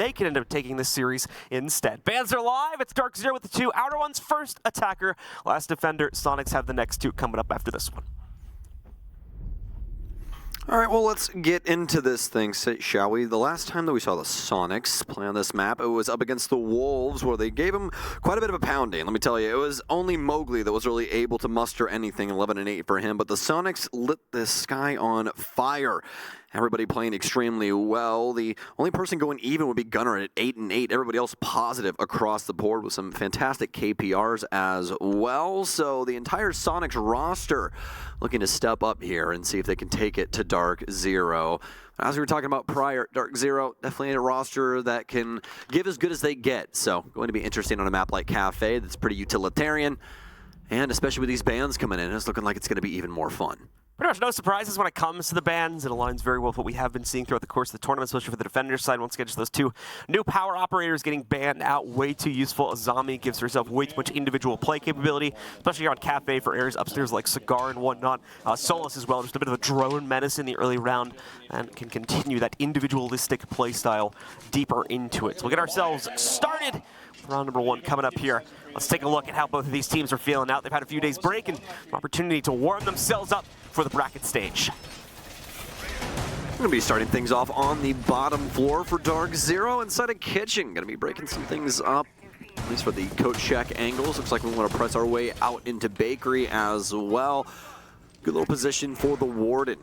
they could end up taking this series instead. Bands are live. It's DarkZero with the 2 Outer Ones. First attacker, last defender. Soniqs have the next 2 coming up after this one. All right, well, let's get into this thing, shall we? The last time that we saw the Soniqs play on this map, it was up against the Wolves, where they gave them quite a bit of a pounding. Let me tell you, it was only Mowgli that was really able to muster anything, 11-8 for him, but the Soniqs lit the sky on fire. Everybody playing extremely well. The only person going even would be Gunnar at 8-8. Everybody else positive across the board with some fantastic KPRs as well. So the entire Soniqs roster looking to step up here and see if they can take it to DarkZero. As we were talking about prior, DarkZero definitely a roster that can give as good as they get. So going to be interesting on a map like Cafe that's pretty utilitarian. And especially with these bans coming in, it's looking like it's going to be even more fun. Pretty much no surprises when it comes to the bans. It aligns very well with what we have been seeing throughout the course of the tournament, especially for the defenders side. Once again, just those 2 new power operators getting banned out. Way too useful. Azami gives herself way too much individual play capability, especially here on Cafe for areas upstairs like Cigar and whatnot. Solus as well, just a bit of a drone menace in the early round and can continue that individualistic play style deeper into it. So we'll get ourselves started. Round number 1 coming up here. Let's take a look at how both of these teams are feeling out. They've had a few days break and an opportunity to warm themselves up for the bracket stage. We're going to be starting things off on the bottom floor for DarkZero inside a kitchen. Going to be breaking some things up, at least for the coat check angles. Looks like we want to press our way out into bakery as well. Good little position for the Warden.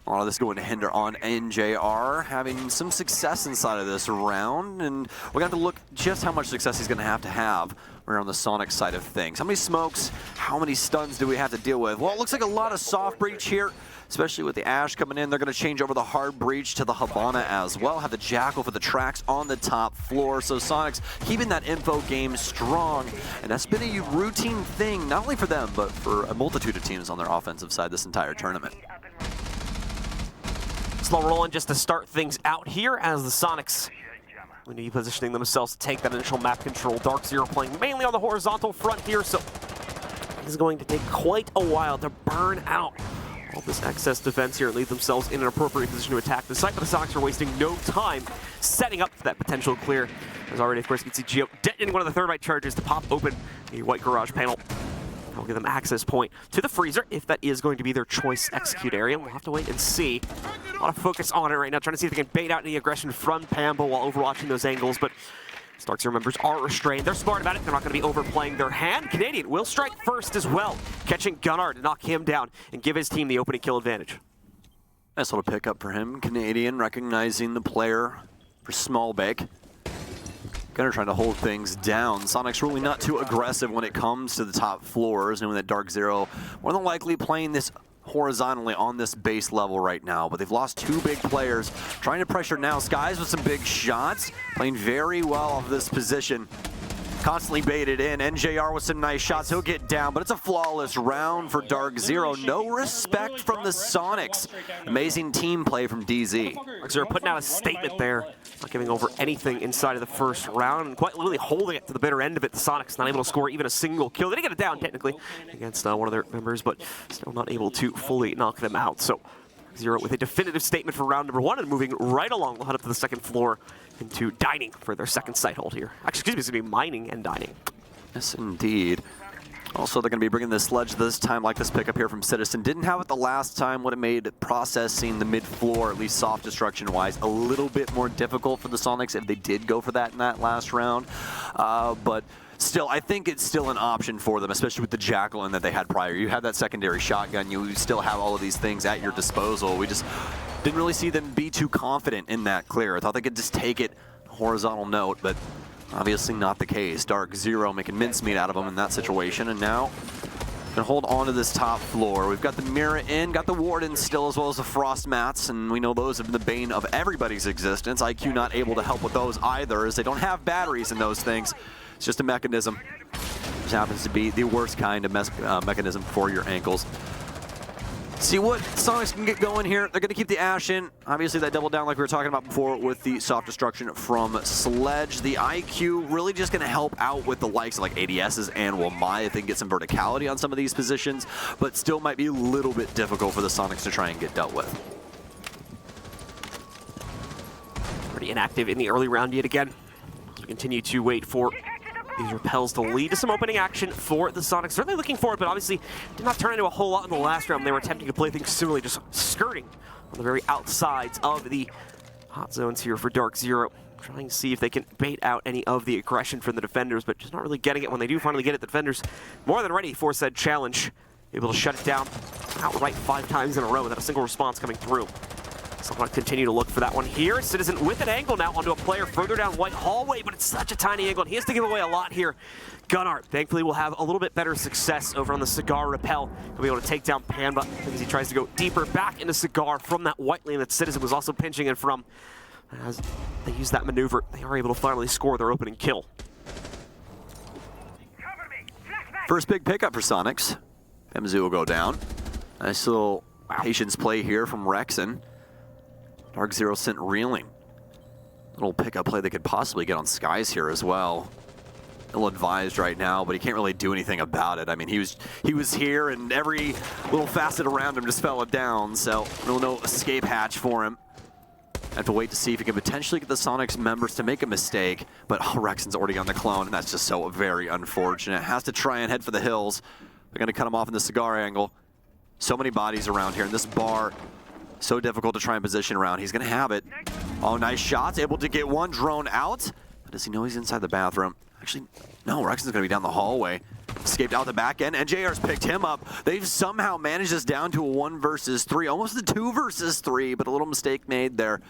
A lot of this going to hinder on NJR, having some success inside of this round, and we're going to have to look just how much success he's going to have on the Sonic side of things. How many smokes, how many stuns do we have to deal with? Well, it looks like a lot of soft breach here, especially with the Ash coming in. They're going to change over the hard breach to the Habana as well, have the Jackal for the tracks on the top floor. So Soniqs keeping that info game strong, and that's been a routine thing, not only for them, but for a multitude of teams on their offensive side this entire tournament. Slow rolling just to start things out here as the Soniqs will be positioning themselves to take that initial map control. DarkZero playing mainly on the horizontal front here, so it's going to take quite a while to burn out all this excess defense here and leave themselves in an appropriate position to attack the site, but the Soniqs are wasting no time setting up for that potential clear. As already, of course, you can see Geo detonating one of the thermite charges to pop open the white garage panel. That'll give them access point to the freezer, if that is going to be their choice execute area. We'll have to wait and see. A lot of focus on it right now, trying to see if they can bait out any aggression from Pambo while overwatching those angles, but DarkZero members are restrained. They're smart about it. They're not going to be overplaying their hand. Canadian will strike first as well, catching Gunnar to knock him down and give his team the opening kill advantage. Nice little pickup for him. Canadian recognizing the player for Smallbake. Gunnar trying to hold things down. Soniqs really not too aggressive when it comes to the top floors, knowing that DarkZero more than likely playing this horizontally on this base level right now, but they've lost 2 big players. Trying to pressure now. Skies with some big shots, playing very well off this position. Constantly baited in. NJR with some nice shots. He'll get down, but it's a flawless round for DarkZero. No respect from the Soniqs. Amazing team play from DZ. DarkZero putting out a statement there, not giving over anything inside of the first round, and quite literally holding it to the bitter end of it. The Soniqs not able to score even a single kill. They did get it down technically against one of their members, but still not able to fully knock them out. So DarkZero with a definitive statement for round number 1 and moving right along. They'll head up to the second floor into dining for their second site hold here. Actually, excuse me, it's going to be mining and dining. Yes, indeed. Also, they're going to be bringing the sledge this time, like this pickup here from Citizen. Didn't have it the last time. Would have made processing the mid-floor, at least soft destruction-wise, a little bit more difficult for the Soniqs if they did go for that in that last round. But still, I think it's still an option for them, especially with the Jackal that they had prior. You have that secondary shotgun. You still have all of these things at your disposal. We just didn't really see them be too confident in that clear. I thought they could just take it horizontal note, but obviously not the case. DarkZero making mincemeat out of them in that situation, and now gonna hold on to this top floor. We've got the Mirror in, got the Warden still, as well as the Frost Mats, and we know those have been the bane of everybody's existence. IQ not able to help with those either, as they don't have batteries in those things. It's just a mechanism. Just happens to be the worst kind of mechanism for your ankles. See what Soniqs can get going here. They're going to keep the Ash in. Obviously, that double down like we were talking about before with the soft destruction from Sledge. The IQ really just going to help out with the likes of like ADSs and Wamai. I think get some verticality on some of these positions, but still might be a little bit difficult for the Soniqs to try and get dealt with. Pretty very inactive in the early round yet again. We continue to wait for these repels to lead to some opening action for the Sonics. Certainly looking for it, but obviously did not turn into a whole lot in the last round. They were attempting to play things similarly, just skirting on the very outsides of the hot zones here for DarkZero. Trying to see if they can bait out any of the aggression from the defenders, but just not really getting it. When they do finally get it, the defenders more than ready for said challenge. Able to shut it down outright 5 times in a row without a single response coming through. So I'm going to continue to look for that one here. Citizen with an angle now onto a player further down White Hallway, but it's such a tiny angle, and he has to give away a lot here. Gunnar, thankfully, will have a little bit better success over on the Cigar Rappel. He'll be able to take down Panba as he tries to go deeper back into Cigar from that white lane that Citizen was also pinching in from. As they use that maneuver, they are able to finally score their opening kill. First big pickup for Soniqs. MZ will go down. Nice little patience play here from Rexon. DarkZero sent reeling. Little pickup play they could possibly get on Skies here as well. Ill-advised right now, but he can't really do anything about it. I mean, he was here, and every little facet around him just fell down, so no escape hatch for him. Have to wait to see if he can potentially get the Sonics members to make a mistake, but Rexon's already on the clone, and that's just so very unfortunate. Has to try and head for the hills. They're going to cut him off in the Cigar angle. So many bodies around here in this bar. So difficult to try and position around. He's going to have it. Oh, nice shots. Able to get one drone out. Does he know he's inside the bathroom? Actually, no. Rexon's going to be down the hallway. Escaped out the back end, and JR's picked him up. They've somehow managed this down to a 1 versus 3. Almost a 2 versus 3, but a little mistake made there.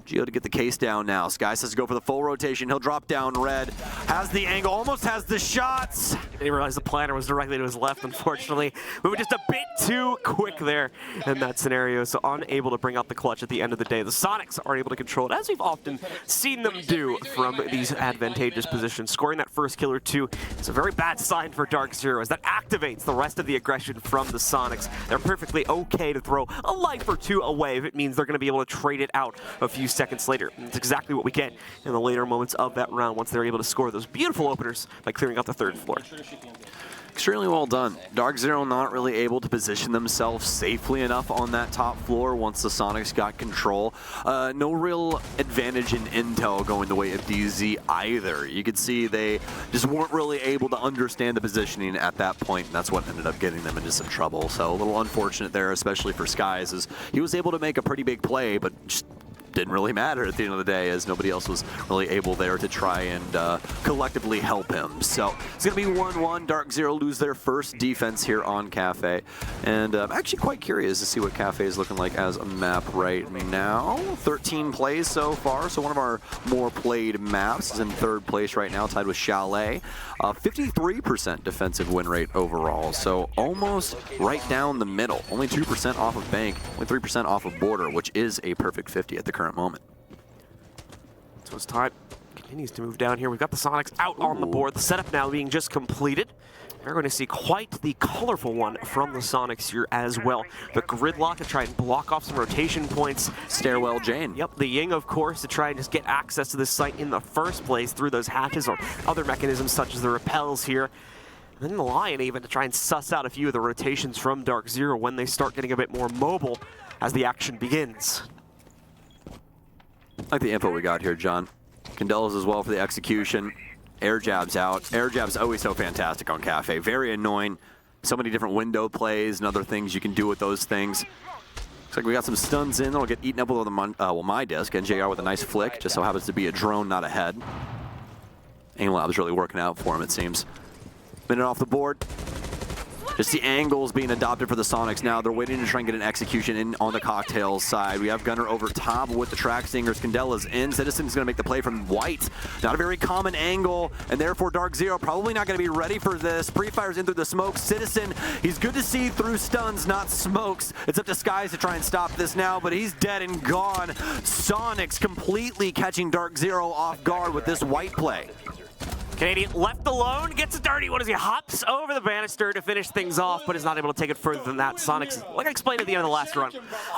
Geo to get the case down now. Sky says to go for the full rotation. He'll drop down red. Has the angle, almost has the shots. Didn't realize the planner was directly to his left, unfortunately. Moving just a bit too quick there in that scenario, so unable to bring out the clutch at the end of the day. The Sonics are able to control it, as we've often seen them do from these advantageous positions. Scoring that first kill or two is a very bad sign for DarkZero, as that activates the rest of the aggression from the Sonics. They're perfectly okay to throw a life or two away if it means they're going to be able to trade it out a few seconds later. And it's exactly what we get in the later moments of that round once they're able to score those beautiful openers by clearing out the 3rd floor. Extremely well done. DarkZero not really able to position themselves safely enough on that top floor once the Sonics got control. No real advantage in intel going the way of DZ either. You could see they just weren't really able to understand the positioning at that point, and that's what ended up getting them into some trouble. So a little unfortunate there, especially for Skies, as he was able to make a pretty big play, but just didn't really matter at the end of the day, as nobody else was really able there to try and collectively help him. So it's going to be 1-1. DarkZero lose their first defense here on Cafe. And I'm actually quite curious to see what Cafe is looking like as a map right now. 13 plays so far, so one of our more played maps is in 3rd place right now, tied with Chalet. 53% defensive win rate overall, so almost right down the middle. Only 2% off of Bank, only 3% off of Border, which is a perfect 50 at the current moment. So as time continues to move down here, we've got the Sonics out on the board. The setup now being just completed. We're going to see quite the colorful one from the Sonics here as well. The gridlock to try and block off some rotation points. Stairwell Jane. Yep, the Ying, of course, to try and just get access to this site in the first place through those hatches or other mechanisms such as the repels here. And then the Lion even to try and suss out a few of the rotations from DarkZero when they start getting a bit more mobile as the action begins. I like the info we got here, John. Candelas as well for the execution. Air jabs out. Air jab's always so fantastic on Cafe. Very annoying. So many different window plays and other things you can do with those things. Looks like we got some stuns in that'll get eaten up with my disc. NJR with a nice flick. Just so happens to be a drone, not a head. Aim Lab's really working out for him, it seems. Minute off the board. Just the angles being adopted for the Sonics now. They're waiting to try and get an execution in on the Cocktails side. We have Gunnar over top with the track stingers. Candela's in. Citizen's going to make the play from White. Not a very common angle, and therefore DarkZero probably not going to be ready for this. Pre-fires in through the smoke. Citizen, he's good to see through stuns, not smokes. It's up to Skies to try and stop this now, but he's dead and gone. Sonics completely catching DarkZero off guard with this White play. Canadian left alone, gets a dirty one as he hops over the banister to finish things off, but is not able to take it further than that. Sonics, like I explained at the end of the last run,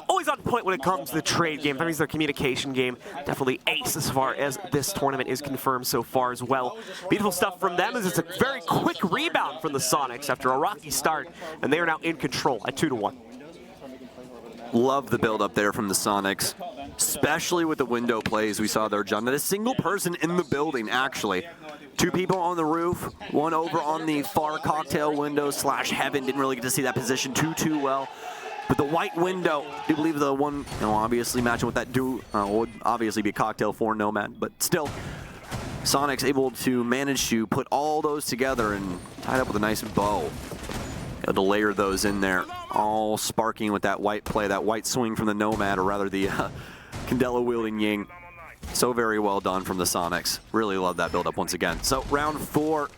always on point when it comes to the trade game. That means their communication game, definitely ace as far as this tournament is confirmed so far as well. Beautiful stuff from them as it's a very quick rebound from the Sonics after a rocky start, and they are now in control at 2-1. Love the build up there from the Soniqs, especially with the window plays we saw there, John. Not a single person in the building, actually. 2 people on the roof, 1 over on the far cocktail window / heaven. Didn't really get to see that position too well. But the white window, I do believe the one, obviously matching with that would obviously be cocktail for Nomad, but still, Soniqs able to manage to put all those together and tied up with a nice bow. Able to layer those in there, all sparking with that white play, that white swing from the Nomad, or rather the Candela wielding Ying. So very well done from the Soniqs. Really love that build up once again. So round 4.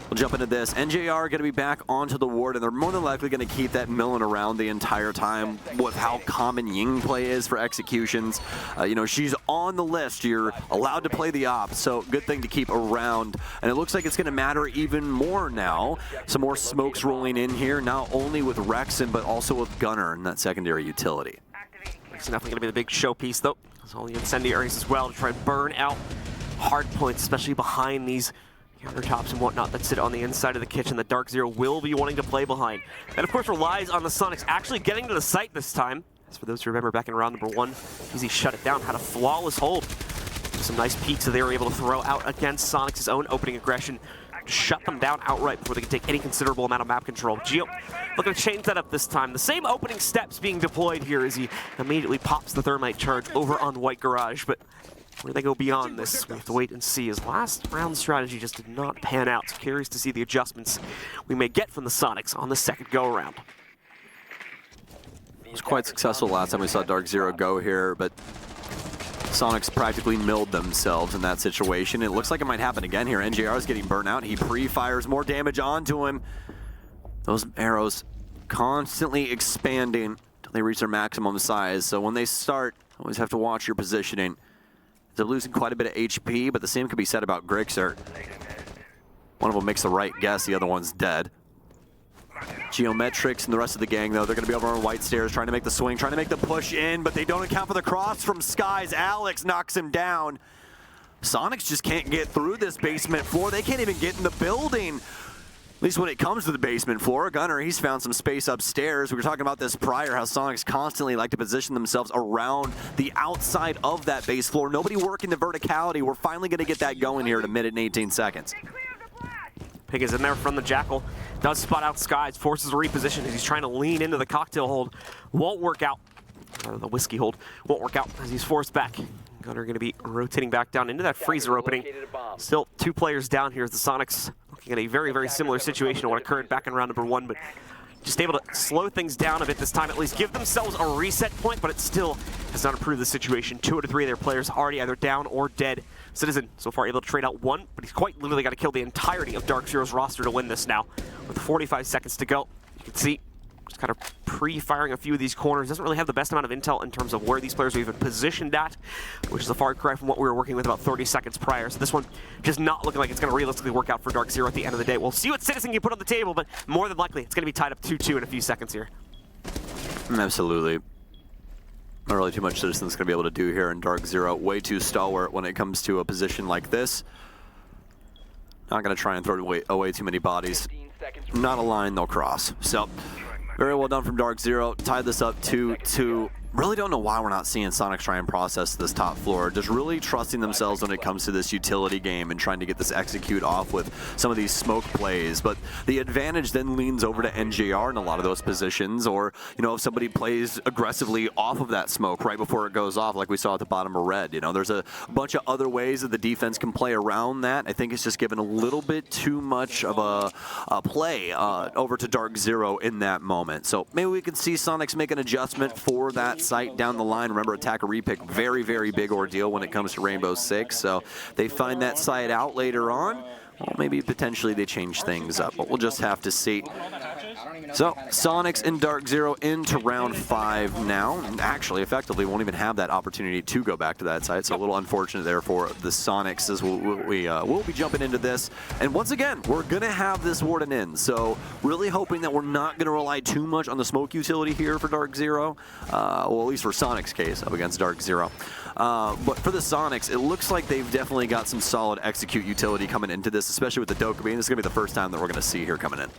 We'll jump into this. NJR are going to be back onto the ward, and they're more than likely going to keep that milling around the entire time with how common Ying play is for executions. She's on the list. You're allowed to play the op, so good thing to keep around. And it looks like it's going to matter even more now. Some more smokes rolling in here, not only with Rexon, but also with Gunner in that secondary utility. It's definitely going to be the big showpiece, though. There's all the incendiaries as well to try and burn out hard points, especially behind these countertops and whatnot that sit on the inside of the kitchen that DarkZero will be wanting to play behind. And of course relies on the Soniqs actually getting to the site this time. As for those who remember back in round number 1, Easy shut it down, had a flawless hold. Some nice peeks that they were able to throw out against Soniqs' own opening aggression to shut them down outright before they could take any considerable amount of map control. Geo looking to change that up this time. The same opening steps being deployed here as he immediately pops the thermite charge over on White Garage, but where they go beyond this, we have to wait and see. His last round strategy just did not pan out. So curious to see the adjustments we may get from the Soniqs on the second go-around. It was quite successful last time we saw DarkZero go here, but Soniqs practically milled themselves in that situation. It looks like it might happen again here. NJR is getting burnt out. He pre-fires more damage onto him. Those arrows constantly expanding until they reach their maximum size. So when they start, always have to watch your positioning. They're losing quite a bit of HP, but the same could be said about Grixer. One of them makes the right guess, the other one's dead. Geometrics and the rest of the gang, though, they're going to be over on White Stairs, trying to make the swing, trying to make the push in, but they don't account for the cross from Skies. Alex knocks him down. Soniqs just can't get through this basement floor. They can't even get in the building. At least when it comes to the basement floor. Gunner, he's found some space upstairs. We were talking about this prior, how Soniqs constantly like to position themselves around the outside of that base floor. Nobody working the verticality. We're finally going to get that going here at 1 minute and 18 seconds. Pig is in there from the Jackal. Does spot out Skies, forces a reposition as he's trying to lean into the cocktail hold. Won't work out. The whiskey hold won't work out as he's forced back. Gunner going to be rotating back down into that freezer opening. Still 2 players down here as the Soniqs looking at a very, very similar situation to what occurred back in round number 1, but just able to slow things down a bit this time, at least give themselves a reset point, but it still has not improved the situation. 2 out of 3 of their players already either down or dead. Citizen so far able to trade out 1, but he's quite literally got to kill the entirety of DarkZero's roster to win this now. With 45 seconds to go, you can see just kind of pre-firing a few of these corners. Doesn't really have the best amount of intel in terms of where these players are even positioned at, which is a far cry from what we were working with about 30 seconds prior. So this one just not looking like it's going to realistically work out for DarkZero at the end of the day. We'll see what Citizen can put on the table, but more than likely it's going to be tied up 2-2 in a few seconds here. Absolutely. Not really too much Citizen's going to be able to do here in DarkZero. Way too stalwart when it comes to a position like this. Not going to try and throw away too many bodies. Not a line they'll cross. So, very well done from DarkZero. Tied this up 2-2. Really don't know why we're not seeing Soniqs try and process this top floor. Just really trusting themselves when it comes to this utility game and trying to get this execute off with some of these smoke plays. But the advantage then leans over to NJR in a lot of those positions, or if somebody plays aggressively off of that smoke right before it goes off, like we saw at the bottom of red. There's a bunch of other ways that the defense can play around that. I think it's just given a little bit too much of a play over to DarkZero in that moment. So maybe we can see Soniqs make an adjustment for that site down the line. Remember, attack or repick, very, very big ordeal when it comes to Rainbow Six. So they find that site out later on. Well, maybe potentially they change things up, but we'll just have to see. So Soniqs and DarkZero into round 5 now, and actually effectively won't even have that opportunity to go back to that site. So a little unfortunate there for the Soniqs as we'll be jumping into this. And once again, we're gonna have this warden in, so really hoping that we're not gonna rely too much on the smoke utility here for DarkZero. Well, at least for Soniqs' case up against DarkZero. But for the Soniqs, it looks like they've definitely got some solid execute utility coming into this, especially with the Dokkaebi. This is going to be the first time that we're going to see here coming in.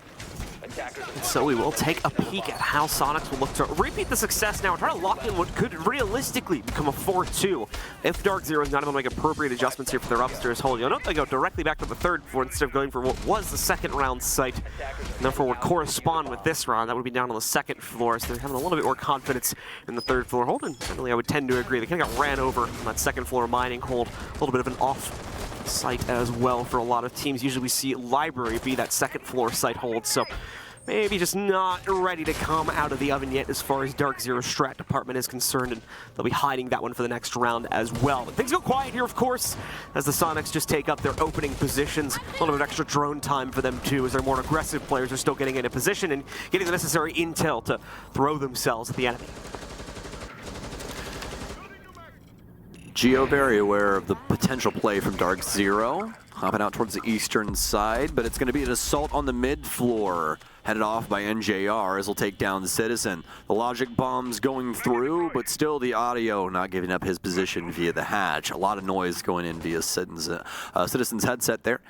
So we will take a peek at how Soniqs will look to repeat the success now and try to lock in what could realistically become a 4-2 if DarkZero is not able to make appropriate adjustments here for their upstairs hold. You'll note they go directly back to the third floor instead of going for what was the second round site, and therefore would correspond with this round. That would be down on the second floor, so they're having a little bit more confidence in the third floor hold, and generally I would tend to agree. They kind of got ran over on that second floor mining hold, a little bit of an off site as well for a lot of teams. Usually we see library be that second floor site hold, so maybe just not ready to come out of the oven yet as far as DarkZero's strat department is concerned, and they'll be hiding that one for the next round as well. But things go quiet here, of course, as the Soniqs just take up their opening positions. A little bit of extra drone time for them too, as their more aggressive players are still getting into position and getting the necessary intel to throw themselves at the enemy. Geo very aware of the potential play from DarkZero, hopping out towards the eastern side, but it's going to be an assault on the mid floor, headed off by NJR as he'll take down the Citizen. The logic bomb's going through, but still the audio not giving up his position via the hatch. A lot of noise going in via Citizen's headset there.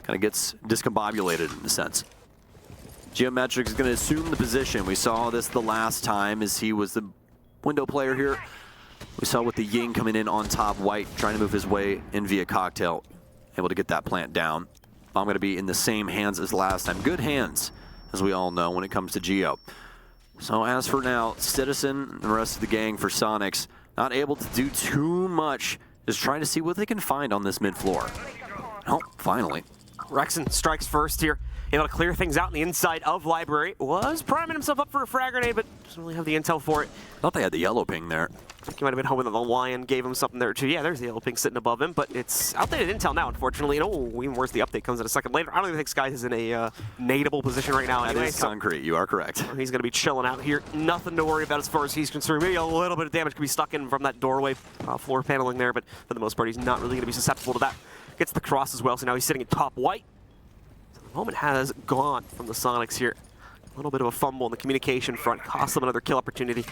Kind of gets discombobulated in a sense. Geometric is going to assume the position. We saw this the last time as he was the window player here. We saw with the Ying coming in on top, White trying to move his way in via Cocktail, able to get that plant down. I'm going to be in the same hands as last time. Good hands, as we all know, when it comes to Geo. So as for now, Citizen and the rest of the gang for Soniqs, not able to do too much, just trying to see what they can find on this mid floor. Oh, finally. Rexon strikes first here, able to clear things out on the inside of library. Was priming himself up for a frag grenade, but doesn't really have the intel for it. I thought they had the yellow ping there. I think he might have been hoping that the Lion gave him something there too. Yeah, there's the yellow ping sitting above him, but it's outdated intel now, unfortunately. Even worse, the update comes in a second later. I don't even think Skies is in a nadeable position right now. That anyway, is concrete, you are correct. He's going to be chilling out here. Nothing to worry about as far as he's concerned. Maybe a little bit of damage could be stuck in from that doorway floor paneling there, but for the most part, he's not really going to be susceptible to that. Gets the cross as well, so now he's sitting at top White. So the moment has gone from the Soniqs here. A little bit of a fumble on the communication front. Cost them another kill opportunity.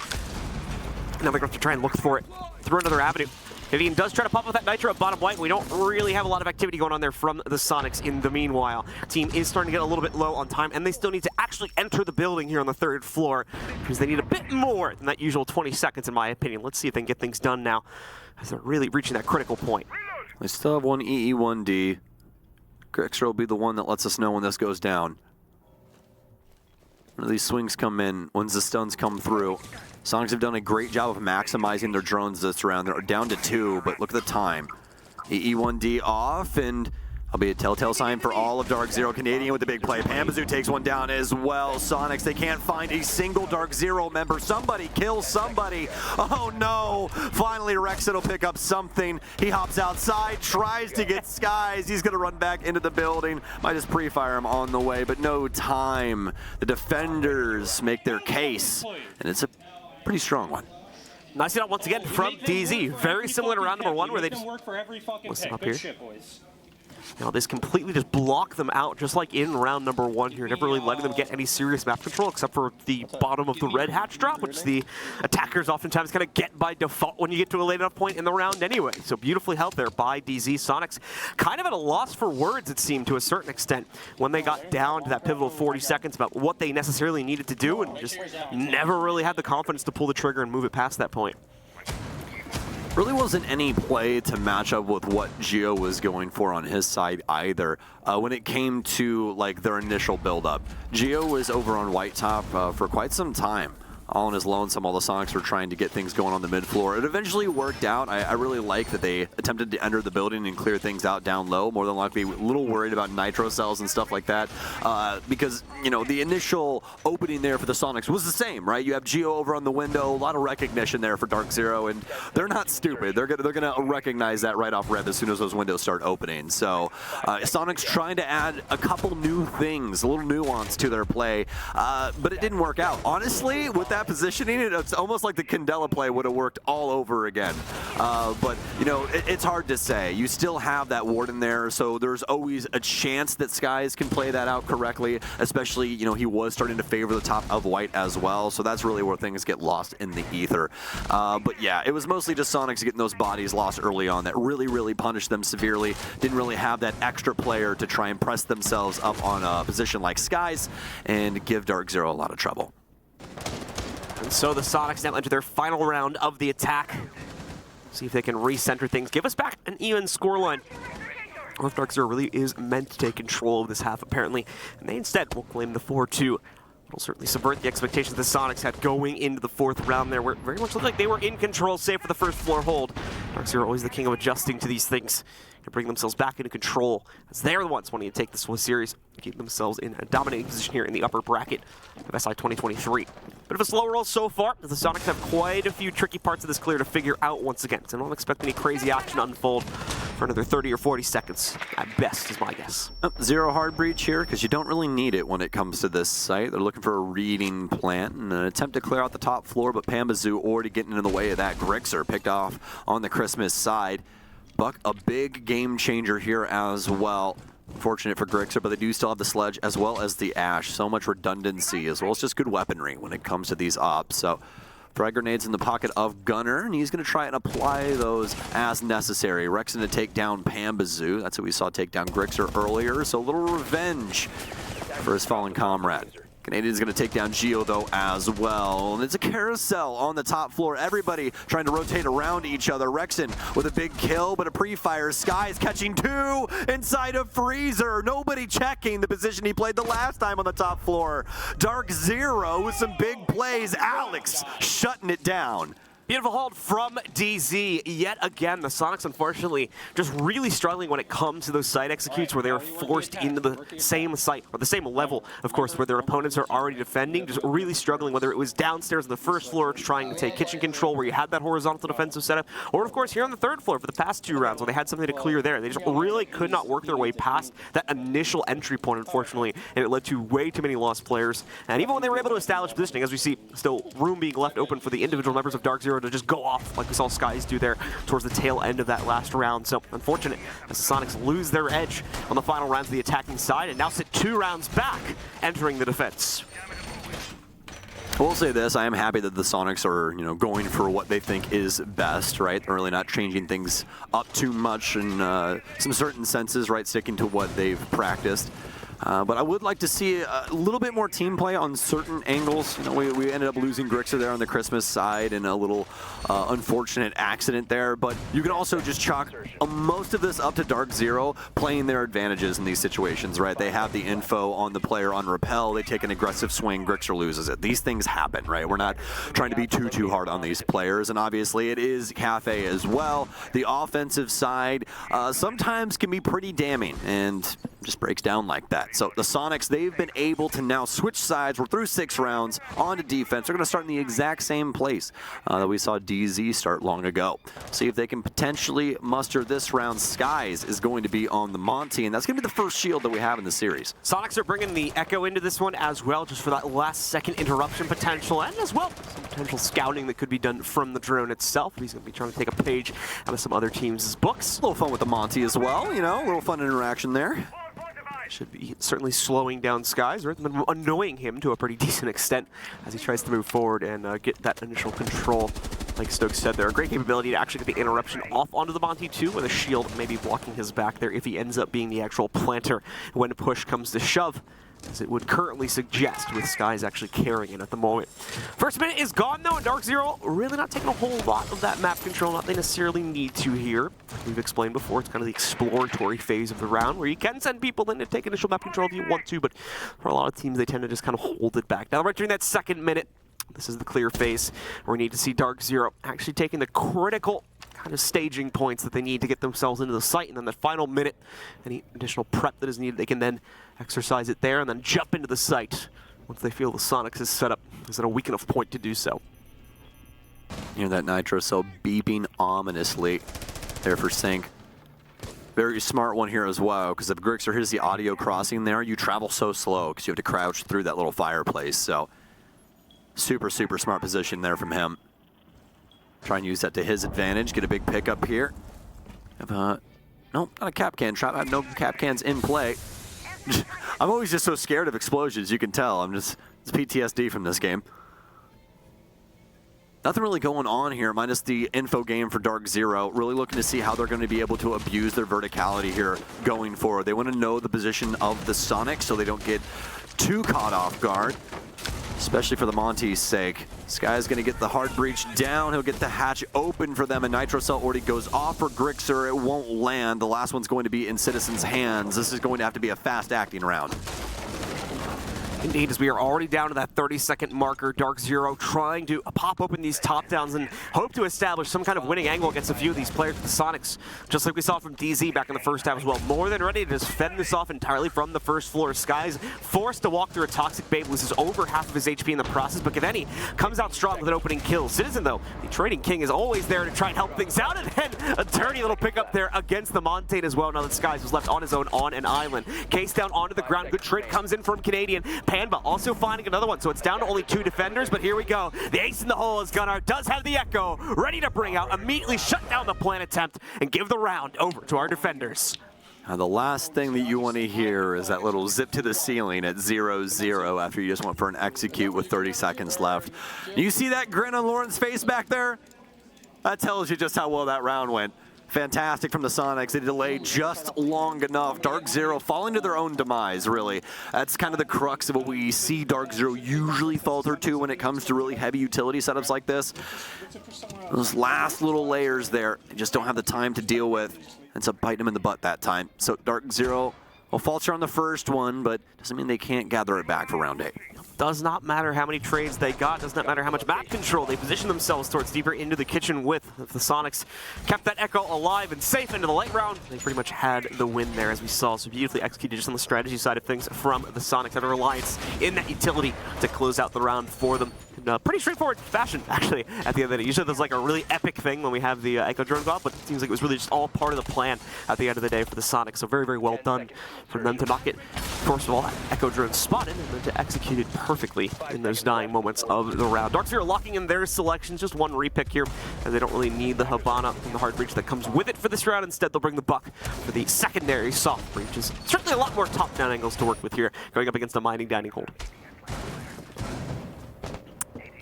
Now they're going to have to try and look for it through another avenue. Vivian does try to pop up that Nitro at bottom White. We don't really have a lot of activity going on there from the Soniqs in the meanwhile. Team is starting to get a little bit low on time, and they still need to actually enter the building here on the third floor because they need a bit more than that usual 20 seconds, in my opinion. Let's see if they can get things done now as they're really reaching that critical point. They still have one EE1D. Grexter will be the one that lets us know when this goes down. When these swings come in, once the stuns come through. Soniqs have done a great job of maximizing their drones this round. They're down to 2, but look at the time. EE1D off, and I'll be a telltale sign for all of DarkZero. Canadian with the big play. Pambazoo takes one down as well. Soniqs, they can't find a single DarkZero member. Somebody kill somebody. Oh no! Finally, Rexon will pick up something. He hops outside, tries to get Skies. He's gonna run back into the building. Might just pre-fire him on the way, but no time. The defenders make their case, and it's a pretty strong one. Nice shot once again from DZ. Very similar to round number 1 where they just listen up here. Now this completely just blocked them out, just like in round number 1 here, never really letting them get any serious map control except for the bottom of the red hatch drop, which the attackers oftentimes kind of get by default when you get to a late enough point in the round anyway. So beautifully held there by DZ. Soniqs kind of at a loss for words, it seemed, to a certain extent, when they got down to that pivotal 40 seconds about what they necessarily needed to do, and just never really had the confidence to pull the trigger and move it past that point. Really wasn't any play to match up with what Geo was going for on his side either. When it came to like their initial build-up, Geo was over on White Top for quite some time. All on his lonesome, all the Soniqs were trying to get things going on the mid floor. It eventually worked out. I really like that they attempted to enter the building and clear things out down low. More than likely, a little worried about nitro cells and stuff like that, because you know the initial opening there for the Soniqs was the same, right? You have Geo over on the window, a lot of recognition there for DarkZero, and they're not stupid. They're gonna recognize that right off rip as soon as those windows start opening. So Soniqs trying to add a couple new things, a little nuance to their play, but it didn't work out. Honestly, with that that positioning, it's almost like the Candela play would have worked all over again. But, you know, it's hard to say. You still have that Warden there, so there's always a chance that Skies can play that out correctly, especially, you know, he was starting to favor the top of white as well, so that's really where things get lost in the ether. But yeah, it was mostly just Soniqs getting those bodies lost early on that really punished them severely. Didn't really have that extra player to try and press themselves up on a position like Skies and give DarkZero a lot of trouble. And so the Soniqs now enter their final round of the attack. See if they can recenter things, give us back an even scoreline. Or if DarkZero really is meant to take control of this half, apparently. And they instead will claim the 4-2. It'll certainly subvert the expectations the Soniqs had going into the fourth round there, where it very much looked like they were in control, save for the first floor hold. DarkZero always the king of adjusting to these things, to bring themselves back into control, as they're the ones wanting to take the Swiss series, keep themselves in a dominating position here in the upper bracket of SI 2023. Bit of a slow roll so far, as the Soniqs have quite a few tricky parts of this clear to figure out once again. So I don't expect any crazy action to unfold for another 30 or 40 seconds, at best, is my guess. Zero hard breach here, because you don't really need it when it comes to this site. They're looking for a reading plant and an attempt to clear out the top floor, but Pambazoo already getting in the way of that. Grixer picked off on the Christmas side. Buck, a big game changer here as well. Unfortunate for Grixer, but they do still have the sledge as well as the ash. So much redundancy as well as just good weaponry when it comes to these ops. So frag grenades in the pocket of Gunner, and he's going to try and apply those as necessary. Rexon to take down Pambazoo. That's what we saw take down Grixer earlier. So a little revenge for his fallen comrade. Canadian's going to take down Geo, though, as well. And it's a carousel on the top floor. Everybody trying to rotate around each other. Rexon with a big kill, but a pre-fire. Skies catching two inside of Freezer. Nobody checking the position he played the last time on the top floor. DarkZero with some big plays. Alex shutting it down. Beautiful hold from DZ. Yet again, the Soniqs, unfortunately, just really struggling when it comes to those site executes where they are forced into the same site, or the same level, of course, where their opponents are already defending, just really struggling, whether it was downstairs on the first floor trying to take kitchen control where you had that horizontal defensive setup, or of course here on the third floor for the past two rounds where they had something to clear there. They just really could not work their way past that initial entry point, unfortunately, and it led to way too many lost players. And even when they were able to establish positioning, as we see, still room being left open for the individual members of DarkZero to just go off like we saw Skies do there towards the tail end of that last round. So unfortunate as the Soniqs lose their edge on the final rounds of the attacking side and now sit 2 rounds back entering the defense. I will say this, I am happy that the Soniqs are, you know, going for what they think is best, right? They're really not changing things up too much in some certain senses, right? Sticking to what they've practiced. But I would like to see a little bit more team play on certain angles. You know, we ended up losing Grixer there on the Christmas side and a little unfortunate accident there. But you can also just chalk most of this up to DarkZero playing their advantages in these situations, right? They have the info on the player on rappel. They take an aggressive swing. Grixer loses it. These things happen, right? We're not trying to be too hard on these players. And obviously it is Cafe as well. The offensive side sometimes can be pretty damning and just breaks down like that. So the Soniqs, they've been able to now switch sides. We're through 6 rounds on to defense. They're going to start in the exact same place that we saw DZ start long ago. See if they can potentially muster this round. Skies is going to be on the Monty, and that's going to be the first shield that we have in the series. Soniqs are bringing the Echo into this one as well, just for that last second interruption potential, and as well, some potential scouting that could be done from the drone itself. He's going to be trying to take a page out of some other teams' books. A little fun with the Monty as well, you know, a little fun interaction there. Should be certainly slowing down Skies, or annoying him to a pretty decent extent as he tries to move forward and get that initial control. Like Stokes said, there a great capability to actually get the interruption off onto the Monty too, with a shield maybe blocking his back there if he ends up being the actual planter when push comes to shove, as it would currently suggest, with Skies actually carrying it at the moment. First minute is gone though, and DarkZero really not taking a whole lot of that map control, not they necessarily need to here. We've explained before, it's kind of the exploratory phase of the round, where you can send people in to take initial map control if you want to, but for a lot of teams, they tend to just kind of hold it back. Now, right during that second minute, this is the clear phase where we need to see DarkZero actually taking the critical kind of staging points that they need to get themselves into the site, and then the final minute, any additional prep that is needed, they can then exercise it there and then jump into the site once they feel the Soniqs is set up is at a weak enough point to do so. You hear that Nitro cell beeping ominously there for Sync. Very smart one here as well, because if Grixer hears the audio crossing there, you travel so slow because you have to crouch through that little fireplace. So Super, super smart position there from him. Try and use that to his advantage. Get a big pickup here. Nope, not a cap can trap. I have no cap cans in play. I'm always just so scared of explosions, you can tell. It's PTSD from this game. Nothing really going on here, minus the info game for DarkZero. Really looking to see how they're going to be able to abuse their verticality here going forward. They want to know the position of the Soniqs so they don't get too caught off guard. Especially for the Monty's sake. This guy's going to get the hard breach down. He'll get the hatch open for them, and Nitro Cell already goes off for Grixer. It won't land. The last one's going to be in Citizen's hands. This is going to have to be a fast-acting round. Indeed, as we are already down to that 30-second marker, DarkZero trying to pop open these top downs and hope to establish some kind of winning angle against a few of these players with the Soniqs, just like we saw from DZ back in the first half as well. More than ready to just fend this off entirely from the first floor. Sky's forced to walk through a Toxic Babe, loses over half of his HP in the process, but Gaveni comes out strong with an opening kill. Citizen, though, the Trading King is always there to try and help things out, and then a dirty little pickup there against the Montane as well, now that Skies was left on his own on an island. Case down onto the ground, good trade comes in from Canadian. Panba also finding another one, so it's down to only 2 defenders, but here we go. The ace in the hole is Gunnar, does have the Echo, ready to bring out, immediately shut down the plant attempt, and give the round over to our defenders. Now the last thing that you want to hear is that little zip to the ceiling at 0-0 after you just went for an execute with 30 seconds left. You see that grin on Lauren's face back there? That tells you just how well that round went. Fantastic from the Soniqs. They delayed just long enough. DarkZero falling to their own demise, really. That's kind of the crux of what we see DarkZero usually falter to when it comes to really heavy utility setups like this. Those last little layers there, they just don't have the time to deal with. Ends up biting them in the butt that time. So DarkZero will falter on the first one, but doesn't mean they can't gather it back for round 8. Does not matter how many trades they got, does not matter how much map control they position themselves towards deeper into the kitchen with. If the Soniqs kept that Echo alive and safe into the late round, they pretty much had the win there, as we saw. So beautifully executed just on the strategy side of things from the Soniqs. Had a reliance in that utility to close out the round for them. In pretty straightforward fashion, actually, at the end of the day. Usually there's like a really epic thing when we have the Echo drone go off, but it seems like it was really just all part of the plan at the end of the day for the Soniqs. So very, very well done for them to not get, first of all, that Echo drone spotted, and then to execute it perfectly in those dying moments of the round. DarkZero locking in their selections, just one repick here, and they don't really need the Habana and the hard breach that comes with it for this round. Instead, they'll bring the buck for the secondary soft breaches. Certainly a lot more top-down angles to work with here, going up against the mining dining hold.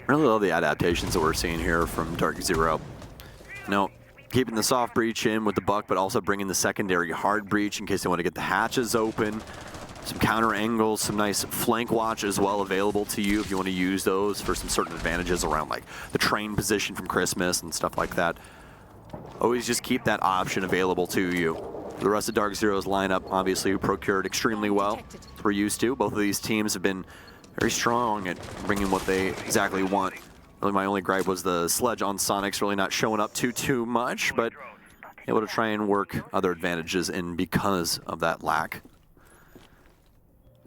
Really love the adaptations that we're seeing here from DarkZero. Keeping the soft breach in with the buck, but also bringing the secondary hard breach in case they want to get the hatches open. Some counter angles, some nice flank watch as well available to you if you want to use those for some certain advantages around like the train position from Christmas and stuff like that. Always just keep that option available to you. The rest of DarkZero's lineup obviously procured extremely well, as we're used to. Both of these teams have been very strong at bringing what they exactly want. Really, my only gripe was the sledge on Soniqs really not showing up too much, but able to try and work other advantages in because of that lack.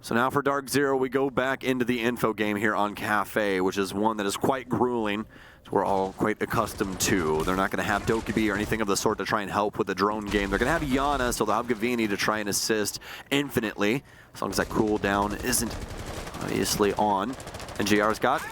So now for DarkZero, we go back into the info game here on Cafe, which is one that is quite grueling. We're all quite accustomed to. They're not going to have Dokkaebi or anything of the sort to try and help with the drone game. They're going to have Yana, so they'll have Gavini to try and assist infinitely, as long as that cooldown isn't obviously on. And JR's got,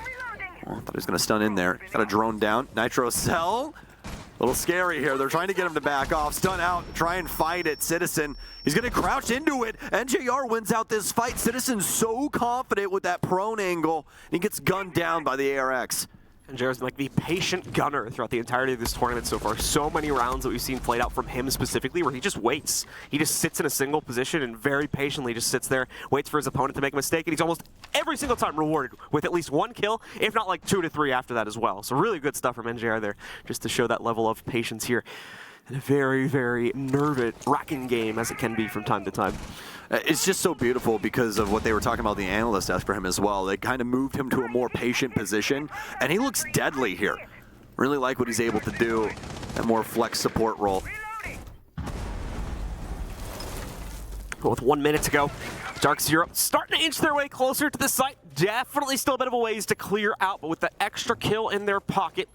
oh, I thought he was going to stun in there. Got a drone down. Nitro Cell. A little scary here. They're trying to get him to back off. Stun out. Try and fight it. Citizen. He's going to crouch into it. And JR wins out this fight. Citizen's so confident with that prone angle. He gets gunned down by the ARX. And JR's been like the patient gunner throughout the entirety of this tournament so far. So many rounds that we've seen played out from him specifically where he just waits. He just sits in a single position and very patiently just sits there, waits for his opponent to make a mistake, and he's almost every single time rewarded with at least one kill, if not like 2 to 3 after that as well. So really good stuff from NJR there, just to show that level of patience here. And a very, very nerve-wracking game as it can be from time to time. It's just so beautiful because of what they were talking about the analyst asked for him as well. They kind of moved him to a more patient position, and he looks deadly here. Really like what he's able to do, that more flex support role. With 1 minute to go, DarkZero starting to inch their way closer to the site. Definitely still a bit of a ways to clear out, but with the extra kill in their pocket,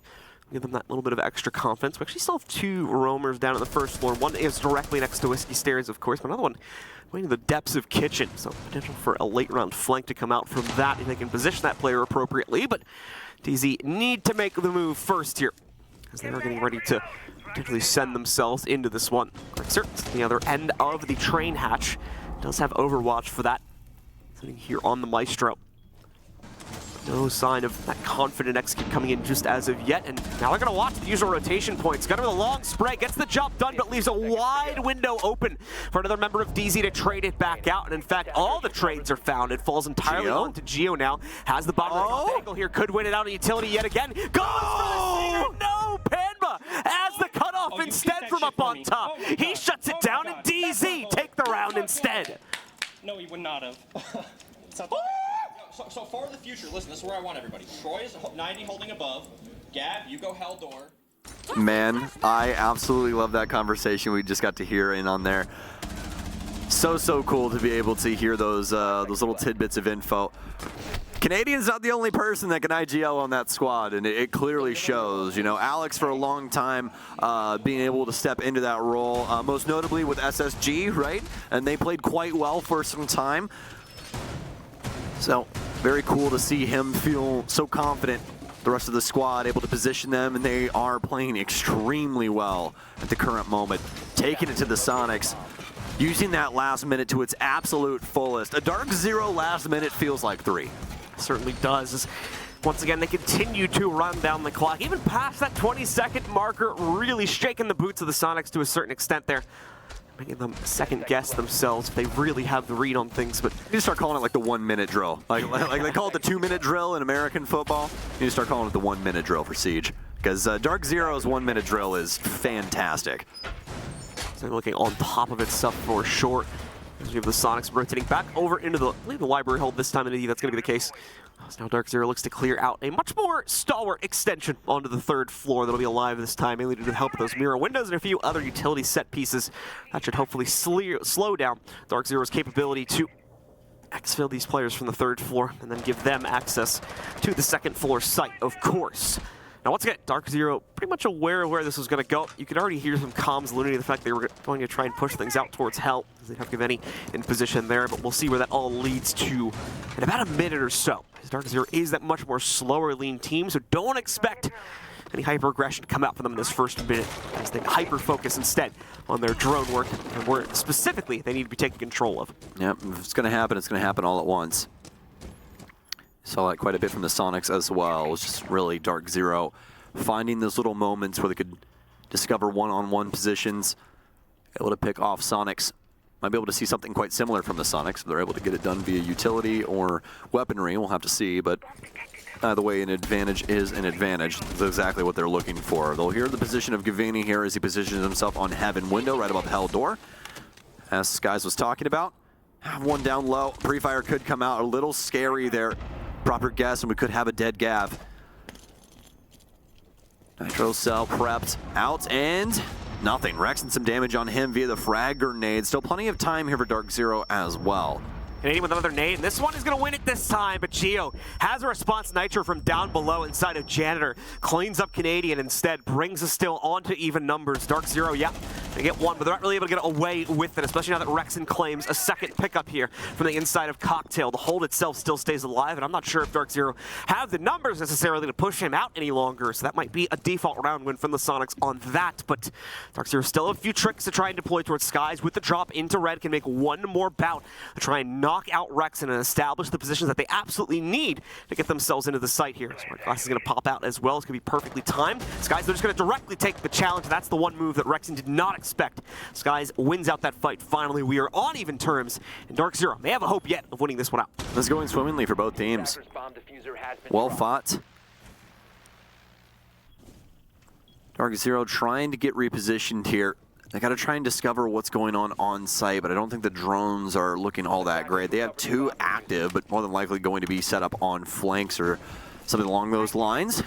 Give them that little bit of extra confidence. We actually still have 2 roamers down on the first floor. One is directly next to Whiskey Stairs, of course, but another one going to the depths of Kitchen. So potential for a late round flank to come out from that if they can position that player appropriately. But DZ need to make the move first here, as they are getting ready to potentially send themselves into this one. DarkZero, the other end of the train hatch, does have Overwatch for that. Sitting here on the Maestro. No sign of that confident execute coming in just as of yet, and now they're going to watch the usual rotation points. Gunner with a long spray, gets the job done, but leaves a wide window open for another member of DZ to trade it back out, and in fact, all the trades are found. It falls entirely onto Geo now. Has the bottom angle here, could win it out on utility yet again. Goes for the stinger, no! Panba as the cutoff instead from up on top. He shuts it down, and DZ take the round instead. No, he would not have. So for the future, listen, this is where I want everybody. Troy is 90 holding above. Gab, you go hell door. Man, I absolutely love that conversation we just got to hear in on there. So cool to be able to hear those little tidbits of info. Canadian's not the only person that can IGL on that squad, and it clearly shows. You know, Alex for a long time being able to step into that role, most notably with SSG, right? And they played quite well for some time. So, very cool to see him feel so confident. The rest of the squad able to position them, and they are playing extremely well at the current moment. Taking it to the Soniqs, using that last minute to its absolute fullest. A DarkZero last minute feels like 3. Certainly does. Once again, they continue to run down the clock, even past that 20-second marker, really shaking the boots of the Soniqs to a certain extent there. Making them second guess themselves if they really have the read on things, but you start calling it like the 1 minute drill. Like they call it the 2 minute drill in American football. You start calling it the 1 minute drill for Siege. Because DarkZero's 1 minute drill is fantastic. So looking on top of itself for short. As we have the Soniqs rotating back over into the, I believe the library hold this time, and that's going to be the case. So now DarkZero looks to clear out a much more stalwart extension onto the 3rd floor that'll be alive this time, mainly due to the help of those mirror windows and a few other utility set pieces. That should hopefully slow down DarkZero's capability to exfil these players from the 3rd floor and then give them access to the 2nd floor site, of course. Now, once again, DarkZero pretty much aware of where this was going to go. You could already hear some comms alluding to the fact they were going to try and push things out towards Hell. They'd have Gaveni in position there, but we'll see where that all leads to in about a minute or so. DarkZero is that much more slower lean team, so don't expect any hyper-aggression to come out for them in this first minute, as they hyper-focus instead on their drone work, and where specifically they need to be taking control of. Yep, if it's going to happen all at once. Saw that quite a bit from the Soniqs as well. It was just really DarkZero finding those little moments where they could discover one-on-one positions, able to pick off Soniqs. Might be able to see something quite similar from the Soniqs if they're able to get it done via utility or weaponry. We'll have to see, but either way, an advantage is an advantage. That's exactly what they're looking for. They'll hear the position of Gaveni here as he positions himself on Heaven window right above Hell door. As Skies was talking about, have one down low. Pre-fire could come out a little scary there. Proper guess, and we could have a dead Gav. Nitro cell prepped out, and nothing. Rexing some damage on him via the frag grenade. Still plenty of time here for DarkZero as well. Canadian with another nade, and this one is going to win it this time, but Geo has a response. Nitro from down below inside of Janitor cleans up Canadian instead, brings us still onto even numbers. DarkZero, yeah, they get one, but they're not really able to get away with it, especially now that Rexon claims a second pickup here from the inside of Cocktail. The hold itself still stays alive, and I'm not sure if DarkZero have the numbers necessarily to push him out any longer, so that might be a default round win from the Soniqs on that, but DarkZero still have a few tricks to try and deploy towards Skies. With the drop into red, can make one more bout to try and knock out Rexon and establish the positions that they absolutely need to get themselves into the site here. Smart Glass is going to pop out as well. It's going to be perfectly timed. Skies, they're just going to directly take the challenge. That's the one move that Rexon did not expect. Skies wins out that fight. Finally, we are on even terms, and DarkZero may have a hope yet of winning this one out. This is going swimmingly for both teams. Well fought. DarkZero trying to get repositioned here. They got to try and discover what's going on site, but I don't think the drones are looking all that great. They have 2 active, but more than likely going to be set up on flanks or something along those lines.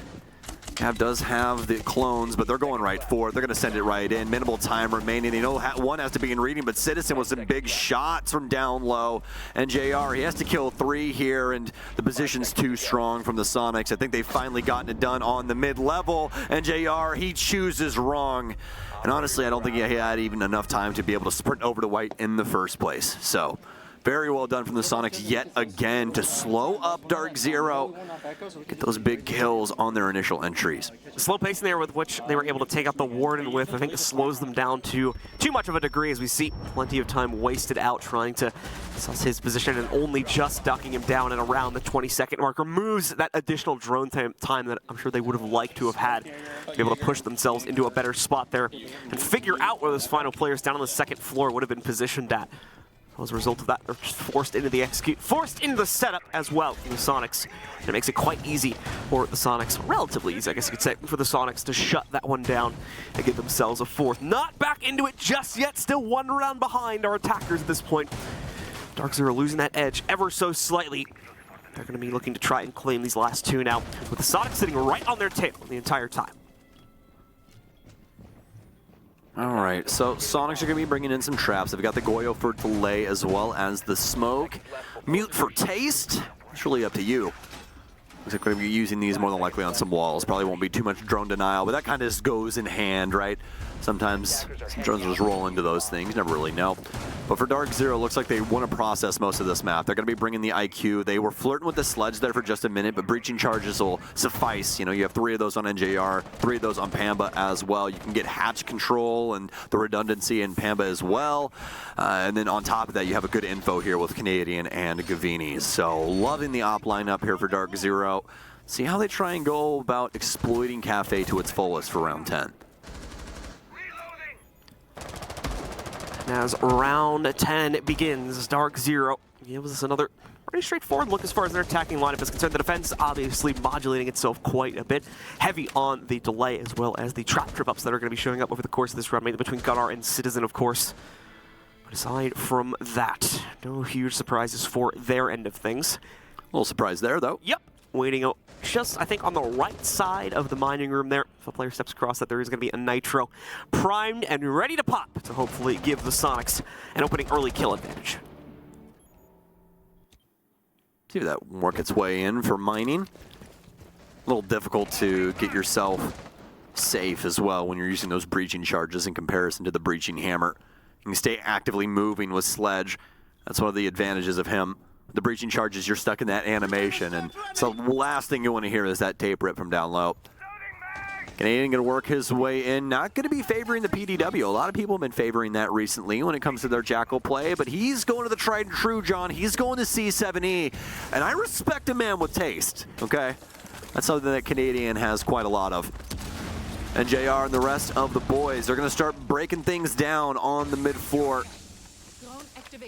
Cav does have the clones, but they're going right for it. They're going to send it right in. Minimal time remaining. They know one has to be in reading, but Citizen with some big shots from down low. And JR, he has to kill 3 here, and the position's too strong from the Soniqs. I think they've finally gotten it done on the mid-level, and JR, he chooses wrong. And honestly, I don't think he had even enough time to be able to sprint over to white in the first place. So, very well done from the Soniqs yet again to slow up DarkZero, get those big kills on their initial entries. Slow pacing there with which they were able to take out the Warden with, I think it slows them down to too much of a degree, as we see plenty of time wasted out trying to assess his position and only just ducking him down at around the 20-second mark. Removes that additional drone time that I'm sure they would have liked to have had to be able to push themselves into a better spot there and figure out where those final players down on the second floor would have been positioned at. As a result of that, they're just forced into the setup as well from the Soniqs. And it makes it quite easy for the Soniqs, relatively easy, I guess you could say, for the Soniqs to shut that one down and give themselves a 4th. Not back into it just yet, still 1 round behind our attackers at this point. DarkZero losing that edge ever so slightly. They're going to be looking to try and claim these last 2 now, with the Soniqs sitting right on their tail the entire time. All right, so Soniqs are going to be bringing in some traps. They've got the Goyo for delay as well as the smoke. Mute for taste. It's really up to you. Looks like we're going to be using these more than likely on some walls. Probably won't be too much drone denial, but that kind of just goes in hand, right? Sometimes some drones will just roll into those things. Never really know. But for DarkZero, looks like they want to process most of this map. They're going to be bringing the IQ. They were flirting with the sledge there for just a minute, but breaching charges will suffice. You know, you have 3 of those on NJR, 3 of those on Pamba as well. You can get hatch control and the redundancy in Pamba as well. And then on top of that, you have a good info here with Canadian and Gavini. So loving the op lineup here for DarkZero. See how they try and go about exploiting Cafe to its fullest for round 10. As round 10 begins, DarkZero gives us another pretty straightforward look as far as their attacking lineup is concerned. The defense obviously modulating itself quite a bit, heavy on the delay as well as the trap trip-ups that are going to be showing up over the course of this round, mainly between Gunnar and Citizen, of course. But aside from that, no huge surprises for their end of things. A little surprise there, though. Yep. Waiting out just, I think, on the right side of the mining room there. If a player steps across that, there is going to be a Nitro primed and ready to pop to hopefully give the Soniqs an opening early kill advantage. See if that work its way in for mining. A little difficult to get yourself safe as well when you're using those breaching charges in comparison to the breaching hammer. You can stay actively moving with Sledge. That's one of the advantages of him. The breaching charges, you're stuck in that animation, and so the last thing you want to hear is that tape rip from down low. Canadian going to work his way in, not going to be favoring the PDW. A lot of people have been favoring that recently when it comes to their Jackal play, but he's going to the tried and true, John. He's going to C7E, and I respect a man with taste, okay? That's something that Canadian has quite a lot of. And JR and the rest of the boys are going to start breaking things down on the mid-floor.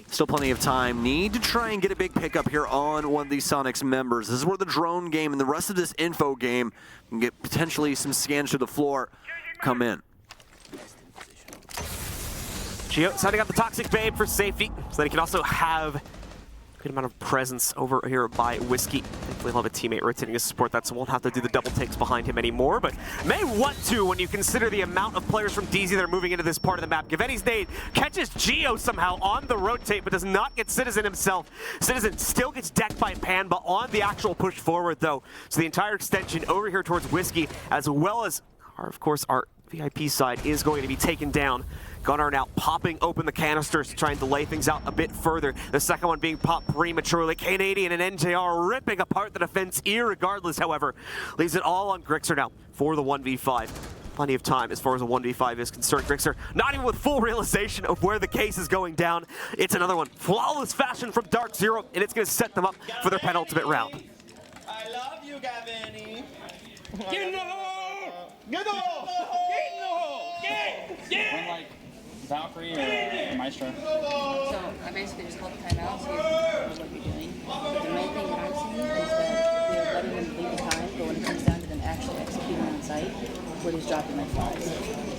Still plenty of time. Need to try and get a big pickup here on one of these Soniqs members. This is where the drone game and the rest of this info game can get potentially some scans to the floor come in. Gio setting up the Toxic Babe for safety, so that he can also have a good amount of presence over here by Whiskey. Thankfully he'll have a teammate rotating to support that, so won't have to do the double takes behind him anymore, but may want to when you consider the amount of players from DZ that are moving into this part of the map. Gaveni's nade catches Gio somehow on the rotate, but does not get Citizen himself. Citizen still gets decked by Pan, but on the actual push forward though. So the entire extension over here towards Whiskey, as well as, of course, our VIP side is going to be taken down. Gunnar now popping open the canisters to try and delay things out a bit further. The second one being popped prematurely. Canadian and NJR ripping apart the defense irregardless, however. Leaves it all on Grixer now for the 1v5. Plenty of time as far as a 1v5 is concerned. Grixer not even with full realization of where the case is going down. It's another one. Flawless fashion from DarkZero, and it's going to set them up for their penultimate round. I love you, Gavini. Get in the hole! Get in the hole! Get in the hole! Get! Like Valkyrie or Maestro. So I basically just called the timeout, see what you're doing. The main thing that I'm seeing is that they're letting them leave the time, but when it comes down to them actually executing on site, where he's dropping like flies.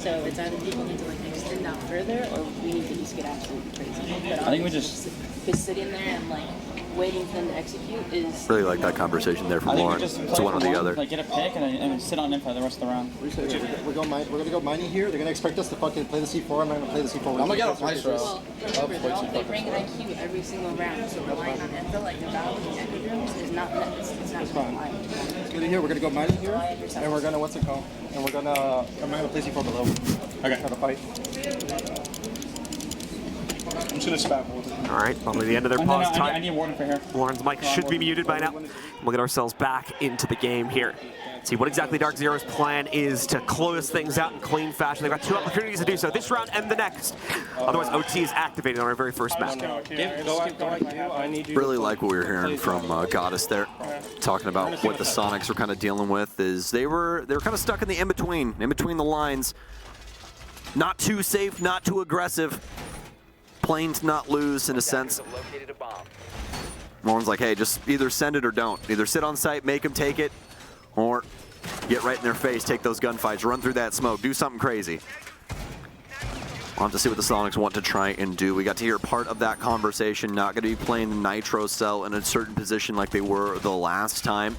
So it's either people need to like extend out further, or we need to just get absolutely crazy. But I think we just sit in there and like waiting for them to execute is... Really like that conversation there from I think we Lauren. just It's one or the other. Like get a pick and sit on info the rest of the round. We're gonna go mining here. They're gonna expect us to fucking play the C4. I'm not gonna play the C4. I'm gonna get a Maestro. Well, remember, they bring an IQ every single round, so relying on info like the value in equity rooms is not fine. Let's get in here. We're gonna go mining here, and we're gonna what's it called? And we're gonna play C4 below. Okay. Have a fight. I'm just gonna spam hold it. All right, probably the end of their No, pause I time. need a warning for here. Lauren's mic should be muted by now. We'll get ourselves back into the game here. See what exactly DarkZero's plan is to close things out in clean fashion. They've got 2 opportunities to do so, this round and the next. Otherwise, OT is activated on our very first map. Really like what we were hearing from Goddess there, talking about what the Soniqs were kind of dealing with. Is they were kind of stuck in the in between the lines. Not too safe, not too aggressive. Playing to not lose in a sense. Lauren's like, hey, just either send it or don't. Either sit on site, make them take it, or get right in their face, take those gunfights, run through that smoke, do something crazy. We'll have to see what the Soniqs want to try and do. We got to hear part of that conversation. Not going to be playing the Nitro cell in a certain position like they were the last time.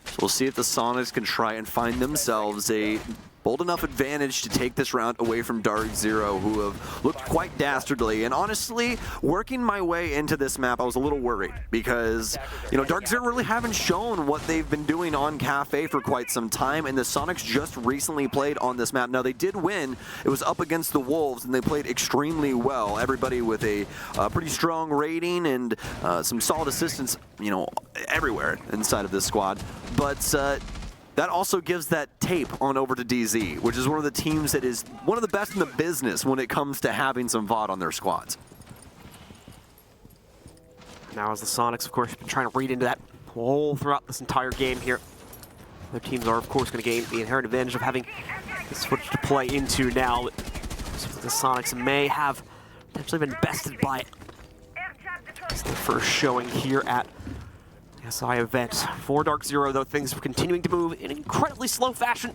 So we'll see if the Soniqs can try and find themselves a bold enough advantage to take this round away from DarkZero, who have looked quite dastardly. And honestly, working my way into this map, I was a little worried because, you know, DarkZero really haven't shown what they've been doing on Cafe for quite some time, and the Soniqs just recently played on this map. Now, they did win. It was up against the Wolves, and they played extremely well. Everybody with a pretty strong rating and some solid assistance, you know, everywhere inside of this squad. But that also gives that tape on over to DZ, which is one of the teams that is one of the best in the business when it comes to having some VOD on their squads. Now as the Soniqs, of course, have been trying to read into that hole throughout this entire game here. Their teams are, of course, going to gain the inherent advantage of having this footage to play into now. So the Soniqs may have potentially been bested by it. It's the first showing here at SI event. For DarkZero, though, things are continuing to move in incredibly slow fashion,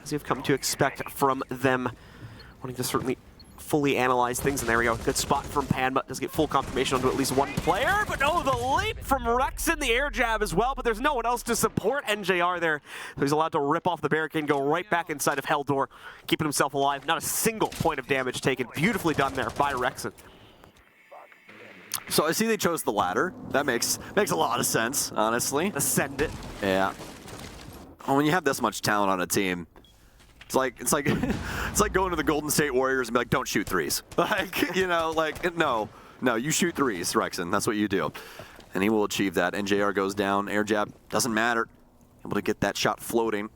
as you've come to expect from them, wanting to certainly fully analyze things. And there we go, good spot from Panma. Does get full confirmation onto at least one player, but no, the leap from Rexon, the air jab as well, but there's no one else to support NJR there. So he's allowed to rip off the barricade and go right back inside of Heldor, keeping himself alive. Not a single point of damage taken. Beautifully done there by Rexon. So I see they chose the latter. That makes a lot of sense, honestly. Ascend it. Yeah. Well, when you have this much talent on a team, it's like it's like going to the Golden State Warriors and be like, don't shoot threes. Like, you know, like no, you shoot threes, Rexon. That's what you do, and he will achieve that. NJR goes down. Air jab doesn't matter. Able to get that shot floating.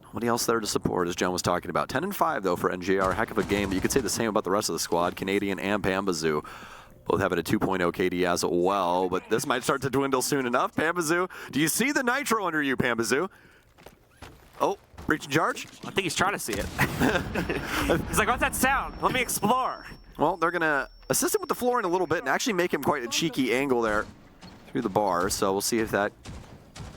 Nobody else there to support, as John was talking about. 10-5 though for NJR. Heck of a game, but you could say the same about the rest of the squad. Canadian and Pambazoo both having a 2.0 KD as well, but this might start to dwindle soon enough. Pambazoo, do you see the nitro under you, Pambazoo? Oh, reaching charge? I think he's trying to see it. He's like, what's that sound? Let me explore. Well, they're going to assist him with the flooring a little bit and actually make him quite a cheeky angle there through the bar, so we'll see if that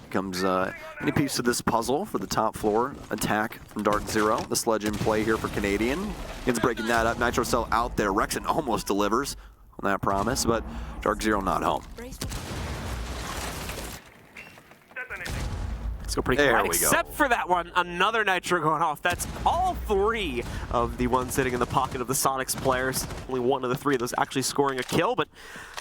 becomes any piece of this puzzle for the top floor attack from DarkZero. The sledge in play here for Canadian. It's breaking that up. Nitro Cell out there. Rexon almost delivers on that promise, but DarkZero not home. Let's go pretty quiet, except for that one. Another Nitro going off. That's all 3 of the ones sitting in the pocket of the Soniqs players. Only 1 of the 3 of those actually scoring a kill, but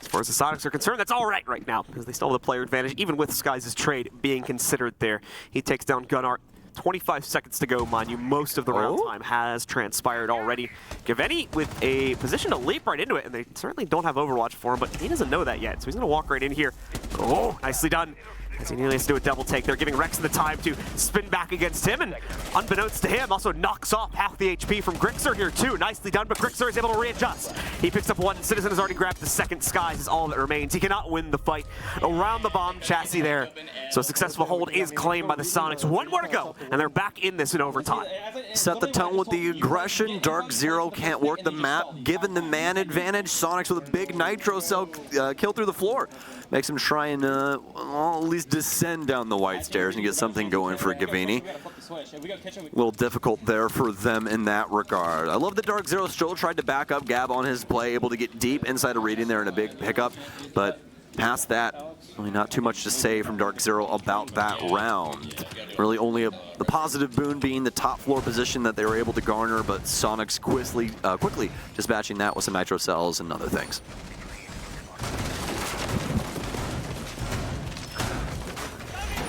as far as the Soniqs are concerned, that's all right now, because they still have the player advantage, even with Skies' trade being considered there. He takes down Gunart. 25 seconds to go, mind you. Most of the round time has transpired already. Gaveni with a position to leap right into it, and they certainly don't have Overwatch for him, but he doesn't know that yet, so he's going to walk right in here. Oh, nicely done. As he nearly has to do a double take. They're giving Rexon the time to spin back against him, and unbeknownst to him, also knocks off half the HP from Grixer here too. Nicely done, but Grixer is able to readjust. He picks up one. Citizen has already grabbed the second. Skies is all that remains. He cannot win the fight around the bomb chassis there. So a successful hold is claimed by the Soniqs. 1 more to go, and they're back in this in overtime. Set the tone with the aggression. DarkZero can't work the map, given the man advantage. Soniqs with a big Nitro Cell kill through the floor. Makes him try and at least descend down the white stairs and get something going for Gavini. A little difficult there for them in that regard. I love that DarkZero still tried to back up Gab on his play, able to get deep inside of reading there in a big pickup, but past that, really not too much to say from DarkZero about that round. Really only the positive boon being the top floor position that they were able to garner, but Soniqs quickly dispatching that with some nitro cells and other things.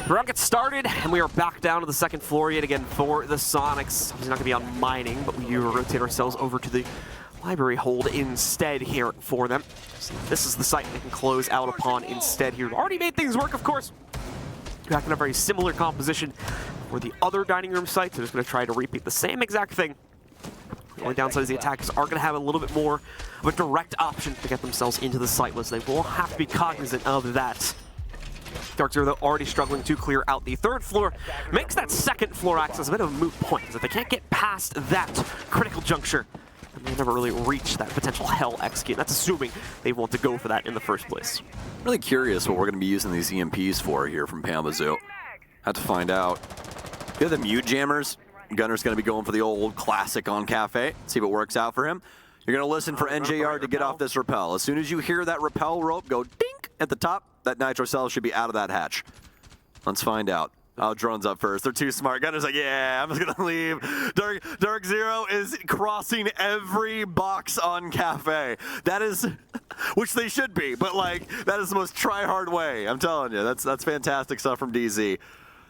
The round gets started, and we are back down to the second floor yet again for the Soniqs. He's not going to be on mining, but we rotate ourselves over to the library hold instead here for them. So this is the site they can close out upon instead here. Already made things work, of course. Back in a very similar composition for the other dining room sites. They're just going to try to repeat the same exact thing. The only downside is the attackers are going to have a little bit more of a direct option to get themselves into the site list. They will have to be cognizant of that. DarkZero, though, already struggling to clear out the third floor, makes that second floor access a bit of a moot point, because if they can't get past that critical juncture, then they never really reach that potential hell execute. That's assuming they want to go for that in the first place. Really curious what we're going to be using these EMPs for here from Pamazoo. Have to find out. The other mute jammers, Gunner's going to be going for the old classic on Cafe. See what works out for him. You're going to listen for NJR to get off this rappel. As soon as you hear that rappel rope go dink at the top, that nitro cell should be out of that hatch. Let's find out. Oh, drone's up first. They're too smart. Gunner's like, yeah, I'm just going to leave. DarkZero is crossing every box on Cafe. That is, which they should be, but like, that is the most try-hard way. I'm telling you, that's fantastic stuff from DZ.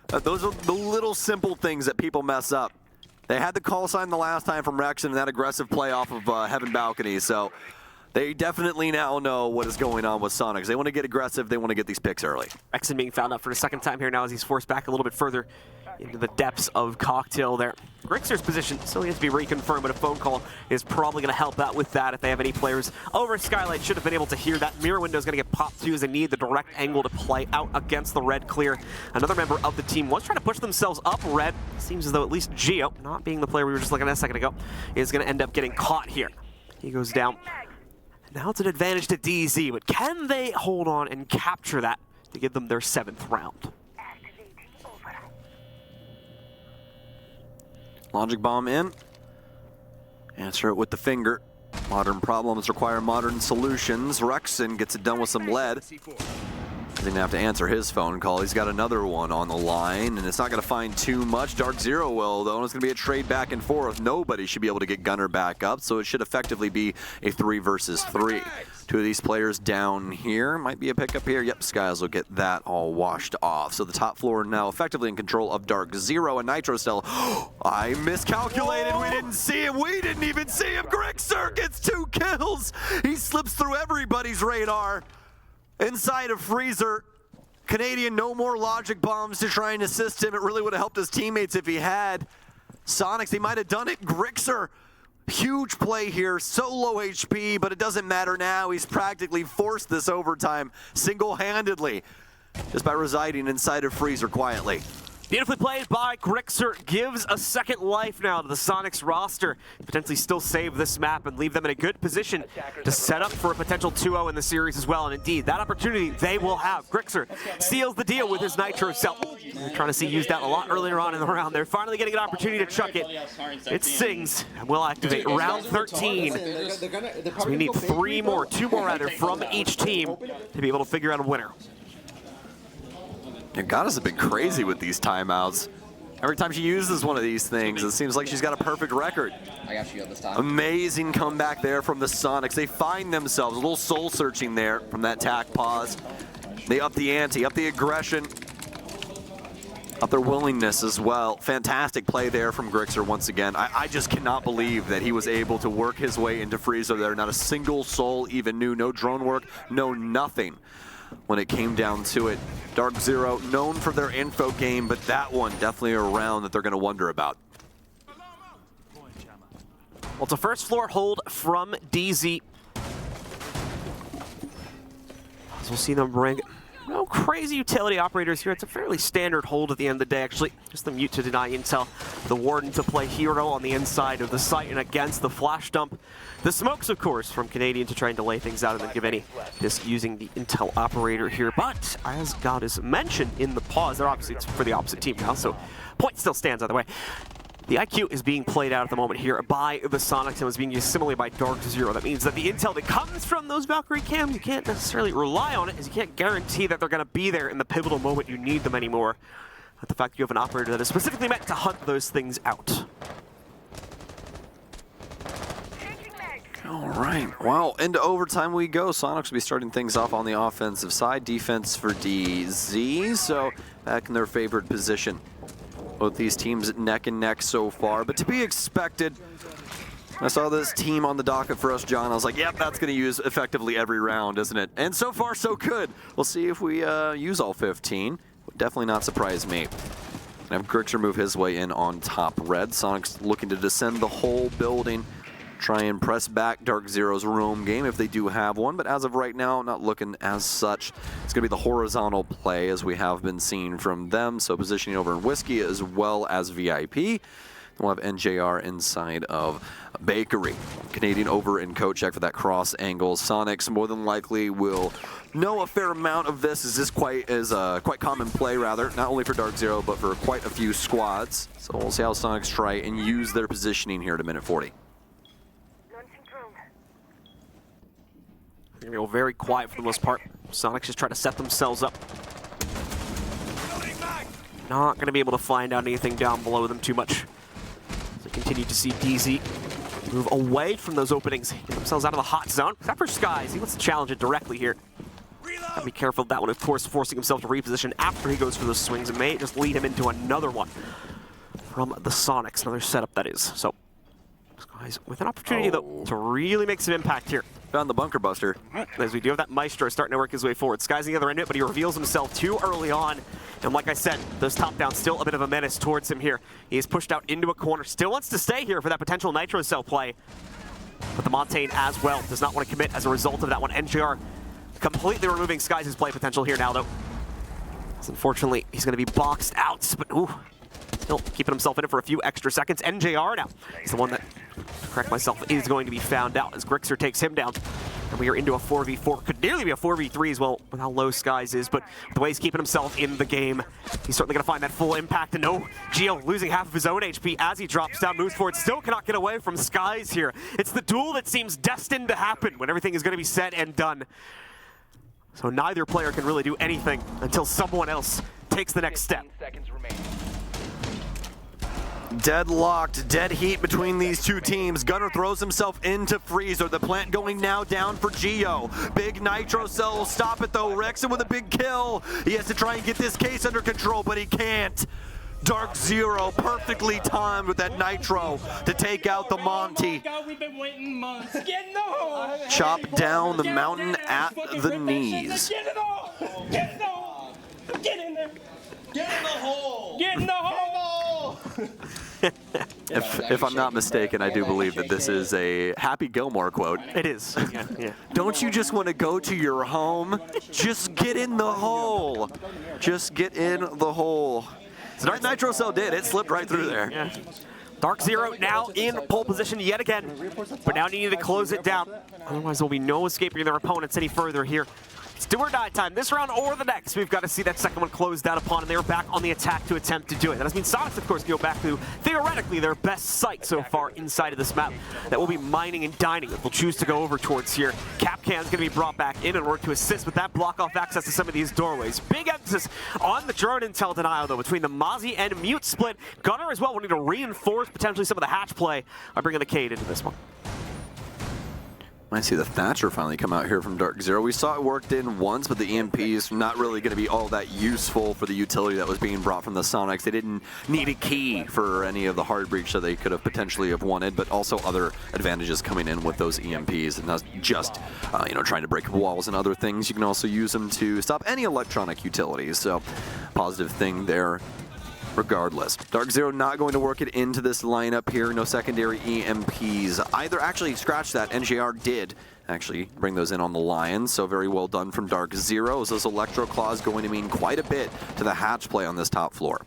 Those are the little simple things that people mess up. They had the call sign the last time from Rex and that aggressive play off of Heaven Balcony, so they definitely now know what is going on with Soniqs. They want to get aggressive, they want to get these picks early. Rexon being found out for the second time here now as he's forced back a little bit further into the depths of Cocktail there. Grixer's position still needs to be reconfirmed, but a phone call is probably going to help out with that if they have any players over Skylight. Should have been able to hear that. Mirror window is going to get popped too as they need the direct angle to play out against the red clear. Another member of the team was trying to push themselves up red. Seems as though at least Geo, not being the player we were just looking at a second ago, is going to end up getting caught here. He goes down. Now it's an advantage to DZ, but can they hold on and capture that to give them their 7th round? Logic bomb in. Answer it with the finger. Modern problems require modern solutions. Rexon gets it done with some lead. Didn't have to answer his phone call. He's got another one on the line, and it's not going to find too much. DarkZero will, though, and it's going to be a trade back and forth. Nobody should be able to get Gunner back up, so it should effectively be a 3 versus 3. Two of these players down here. Might be a pickup here. Yep, Skiles will get that all washed off. So the top floor now effectively in control of DarkZero and Nitro Cell. I miscalculated. We didn't see him. We didn't even see him. Grixer gets 2 kills. He slips through everybody's radar. Inside of Freezer, Canadian, no more logic bombs to try and assist him. It really would have helped his teammates if he had. Soniqs, they might have done it. Grixer, huge play here, so low HP, but it doesn't matter now. He's practically forced this overtime single-handedly just by residing inside of Freezer quietly. Beautifully played by Grixer. Gives a second life now to the Soniqs roster. Potentially still save this map and leave them in a good position to set up for a potential 2-0 in the series as well. And indeed, that opportunity they will have. Grixer seals the deal with his Nitro Cell. We're trying to see used that a lot earlier on in the round. They're finally getting an opportunity to chuck it. It sings and will activate round 13. So we need 2 more rather, from each team to be able to figure out a winner. And Goddess has been crazy with these timeouts. Every time she uses one of these things, it seems like she's got a perfect record. I got you this time. Amazing comeback there from the Soniqs. They find themselves a little soul searching there from that tack pause. They up the ante, up the aggression, up their willingness as well. Fantastic play there from Grixer once again. I just cannot believe that he was able to work his way into Freezer there. Not a single soul even knew. No drone work, no nothing when it came down to it. DarkZero, known for their info game, but that one definitely a round that they're going to wonder about. Well, it's a first floor hold from DZ. As we'll see them bring no crazy utility operators here. It's a fairly standard hold at the end of the day, actually. Just the mute to deny intel. The Warden to play hero on the inside of the site and against the flash dump. The smokes, of course, from Canadian to try and delay things out and then give any disc using the intel operator here. But as God is mentioned in the pause, they're obviously it's for the opposite team now, so point still stands either way. The IQ is being played out at the moment here by the Soniqs and was being used similarly by DarkZero. That means that the intel that comes from those Valkyrie cams, you can't necessarily rely on it, as you can't guarantee that they're going to be there in the pivotal moment you need them anymore. But the fact that you have an operator that is specifically meant to hunt those things out. All right, well, into overtime we go. Soniqs will be starting things off on the offensive side. Defense for DZ, so back in their favored position. Both these teams neck and neck so far, but to be expected. I saw this team on the docket for us, John. I was like, yep, that's going to use effectively every round, isn't it? And so far, so good. We'll see if we use all 15. Would definitely not surprise me. Have Grixer move his way in on top red. Soniqs looking to descend the whole building. Try and press back DarkZero's roam game if they do have one, but as of right now, not looking as such. It's going to be the horizontal play as we have been seeing from them, so positioning over in Whiskey as well as VIP. We'll have NJR inside of Bakery. Canadian over in coat check for that cross angle. Soniqs more than likely will know a fair amount of this. Is this quite common play, rather, not only for DarkZero, but for quite a few squads. So we'll see how Soniqs try and use their positioning here to minute 40. They're going to go very quiet for the most part. Soniqs just try to set themselves up. Not going to be able to find out anything down below them too much. So continue to see DZ move away from those openings, get themselves out of the hot zone. Except for Skies, he wants to challenge it directly here. Gotta be careful with that one, of course, forcing himself to reposition after he goes for those swings. It may just lead him into another one from the Soniqs, another setup that is. So Skies with an opportunity though to really make some impact here. Found the bunker buster. As we do have that Maestro starting to work his way forward. Sky's on the other end of it, but he reveals himself too early on. And like I said, those top downs still a bit of a menace towards him here. He is pushed out into a corner. Still wants to stay here for that potential Nitro Cell play. But the Montaigne as well does not want to commit as a result of that one. NJR completely removing Sky's play potential here now though. So unfortunately, he's going to be boxed out, but ooh, still keeping himself in it for a few extra seconds. NJR now is the one that, to correct myself, is going to be found out as Grixer takes him down. And we are into a 4v4. Could nearly be a 4v3 as well with how low Skies is, but the way he's keeping himself in the game, he's certainly going to find that full impact. And no, Geo losing half of his own HP as he drops down, moves forward, still cannot get away from Skies here. It's the duel that seems destined to happen when everything is going to be said and done. So neither player can really do anything until someone else takes the next step. Deadlocked, dead heat between these two teams. Gunner throws himself into Freezer. The plant going now down for Geo. Big Nitro Cell will stop it though. Rexon with a big kill. He has to try and get this case under control, but he can't. DarkZero perfectly timed with that Nitro to take out the Monty. God, we've been waiting months. Get in the hole! Chop down the mountain at the knees. Get in the hole! Get in the hole! Get in there! Get in the hole! Get in the hole! If I'm not mistaken, I do believe that this is a Happy Gilmore quote. It is. Yeah. Don't you just want to go to your home? Just get in the hole. Just get in the hole. So Nitro Cell did. It slipped right through there. Yeah. DarkZero now in pole position yet again, but now needing to close it down. Otherwise, there will be no escaping their opponents any further here. It's do or die time, this round or the next. We've got to see that second one closed out upon, and they're back on the attack to attempt to do it. That does mean Soniqs, of course, go back to, theoretically, their best site so far inside of this map. That will be mining and dining that they'll choose to go over towards here. Capcan's going to be brought back in order to assist with that block-off access to some of these doorways. Big emphasis on the drone intel denial, though, between the Mozzie and Mute split. Gunner as well wanting to reinforce potentially some of the hatch play by bringing the Cade into this one. Might see the Thatcher finally come out here from DarkZero. We saw it worked in once, but the EMP is not really going to be all that useful for the utility that was being brought from the Soniqs. They didn't need a key for any of the hard breach that they could have potentially have wanted, but also other advantages coming in with those EMPs, and not just trying to break walls and other things. You can also use them to stop any electronic utilities. So positive thing there. Regardless, DarkZero not going to work it into this lineup here. No secondary EMPs either. Actually, scratch that. NJR did actually bring those in on the Lions, so very well done from DarkZero. As those Electro Claws going to mean quite a bit to the hatch play on this top floor.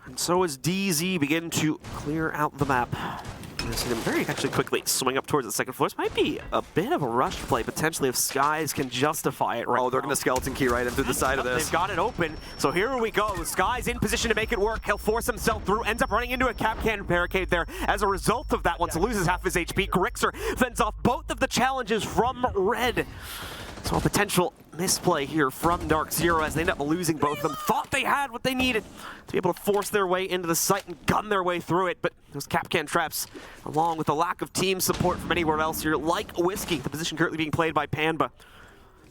And so as DZ begin to clear out the map. See them very actually quickly swing up towards the second floor. This might be a bit of a rush play, potentially, if Skies can justify it right Oh, they're now. going to skeleton key right in through the side of this. They've got it open, so here we go. Skies in position to make it work. He'll force himself through, ends up running into a Capcan barricade there. As a result of that, once he loses half his HP, Grixer fends off both of the challenges from Red. So a potential misplay here from DarkZero as they end up losing both of them. Thought they had what they needed to be able to force their way into the site and gun their way through it, but those Capcan traps, along with the lack of team support from anywhere else here, like Whiskey, the position currently being played by Panba,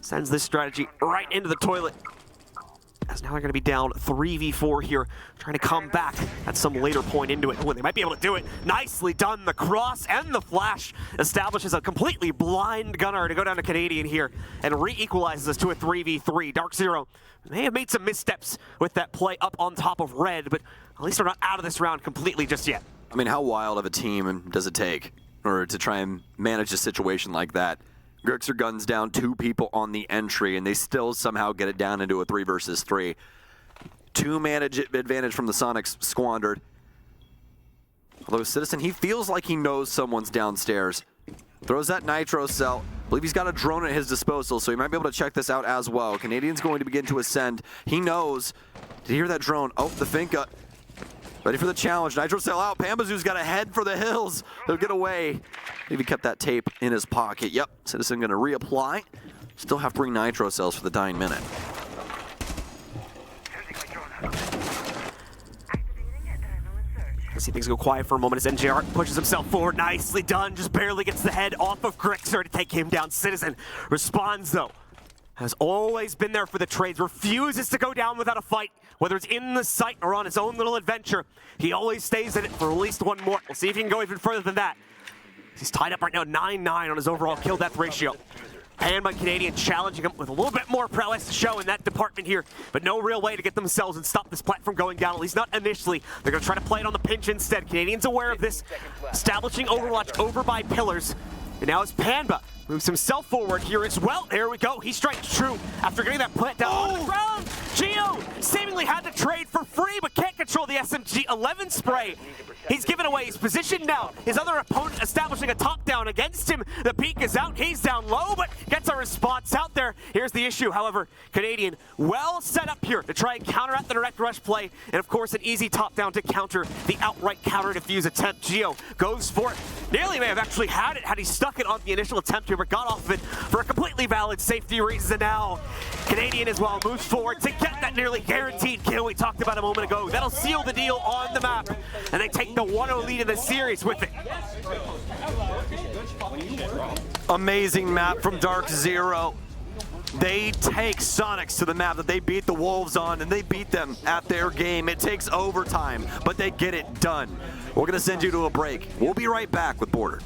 sends this strategy right into the toilet. As now they're going to be down 3v4 here, trying to come back at some later point into it. Oh, they might be able to do it. Nicely done. The cross and the flash establishes a completely blind gunner to go down to Canadian here and re-equalizes us to a 3v3. DarkZero may have made some missteps with that play up on top of Red, but at least they're not out of this round completely just yet. I mean, how wild of a team does it take in order to try and manage a situation like that? Grixer guns down 2 people on the entry, and they still somehow get it down into a 3 versus 3. 2 manage advantage from the Soniqs squandered. Although Citizen, he feels like he knows someone's downstairs. Throws that nitro cell. I believe he's got a drone at his disposal, so he might be able to check this out as well. Canadian's going to begin to ascend. He knows. Did you hear that drone? Oh, the Finka. Ready for the challenge. Nitro cell out. Pambazoo's got to head for the hills. He'll get away. Maybe kept that tape in his pocket. Yep. Citizen going to reapply. Still have 3 nitro cells for the dying minute. I see things go quiet for a moment as NJR pushes himself forward. Nicely done. Just barely gets the head off of Grixer to take him down. Citizen responds, though. Has always been there for the trades. Refuses to go down without a fight. Whether it's in the site or on his own little adventure, he always stays in it for at least one more. We'll see if he can go even further than that. He's tied up right now, 9-9 on his overall kill-death ratio. Panba Canadian challenging him with a little bit more prowess to show in that department here, but no real way to get themselves and stop this platform going down, at least not initially. They're going to try to play it on the pinch instead. Canadians aware of this, establishing Overwatch over by pillars. And now as Panba moves himself forward here as well. There we go. He strikes true after getting that plant down on the ground. Geo seemingly had to trade for free, but can't control the SMG-11 spray. He's given away his position now. His other opponent establishing a top down against him. The peak is out. He's down low, but gets a response out there. Here's the issue, however. Canadian well set up here to try and counteract the direct rush play. And of course, an easy top down to counter the outright counter defuse attempt. Geo goes for it. Nearly may have actually had it had he stuck it on the initial attempt here, but got off of it for a completely valid safety reason. And now Canadian as well moves forward to get that nearly guaranteed kill we talked about a moment ago. That'll seal the deal on the map. And they take the 1-0 lead in the series with it. Amazing map from DarkZero. They take Soniqs to the map that they beat the Wolves on, and they beat them at their game. It takes overtime, but they get it done. We're going to send you to a break. We'll be right back with Border.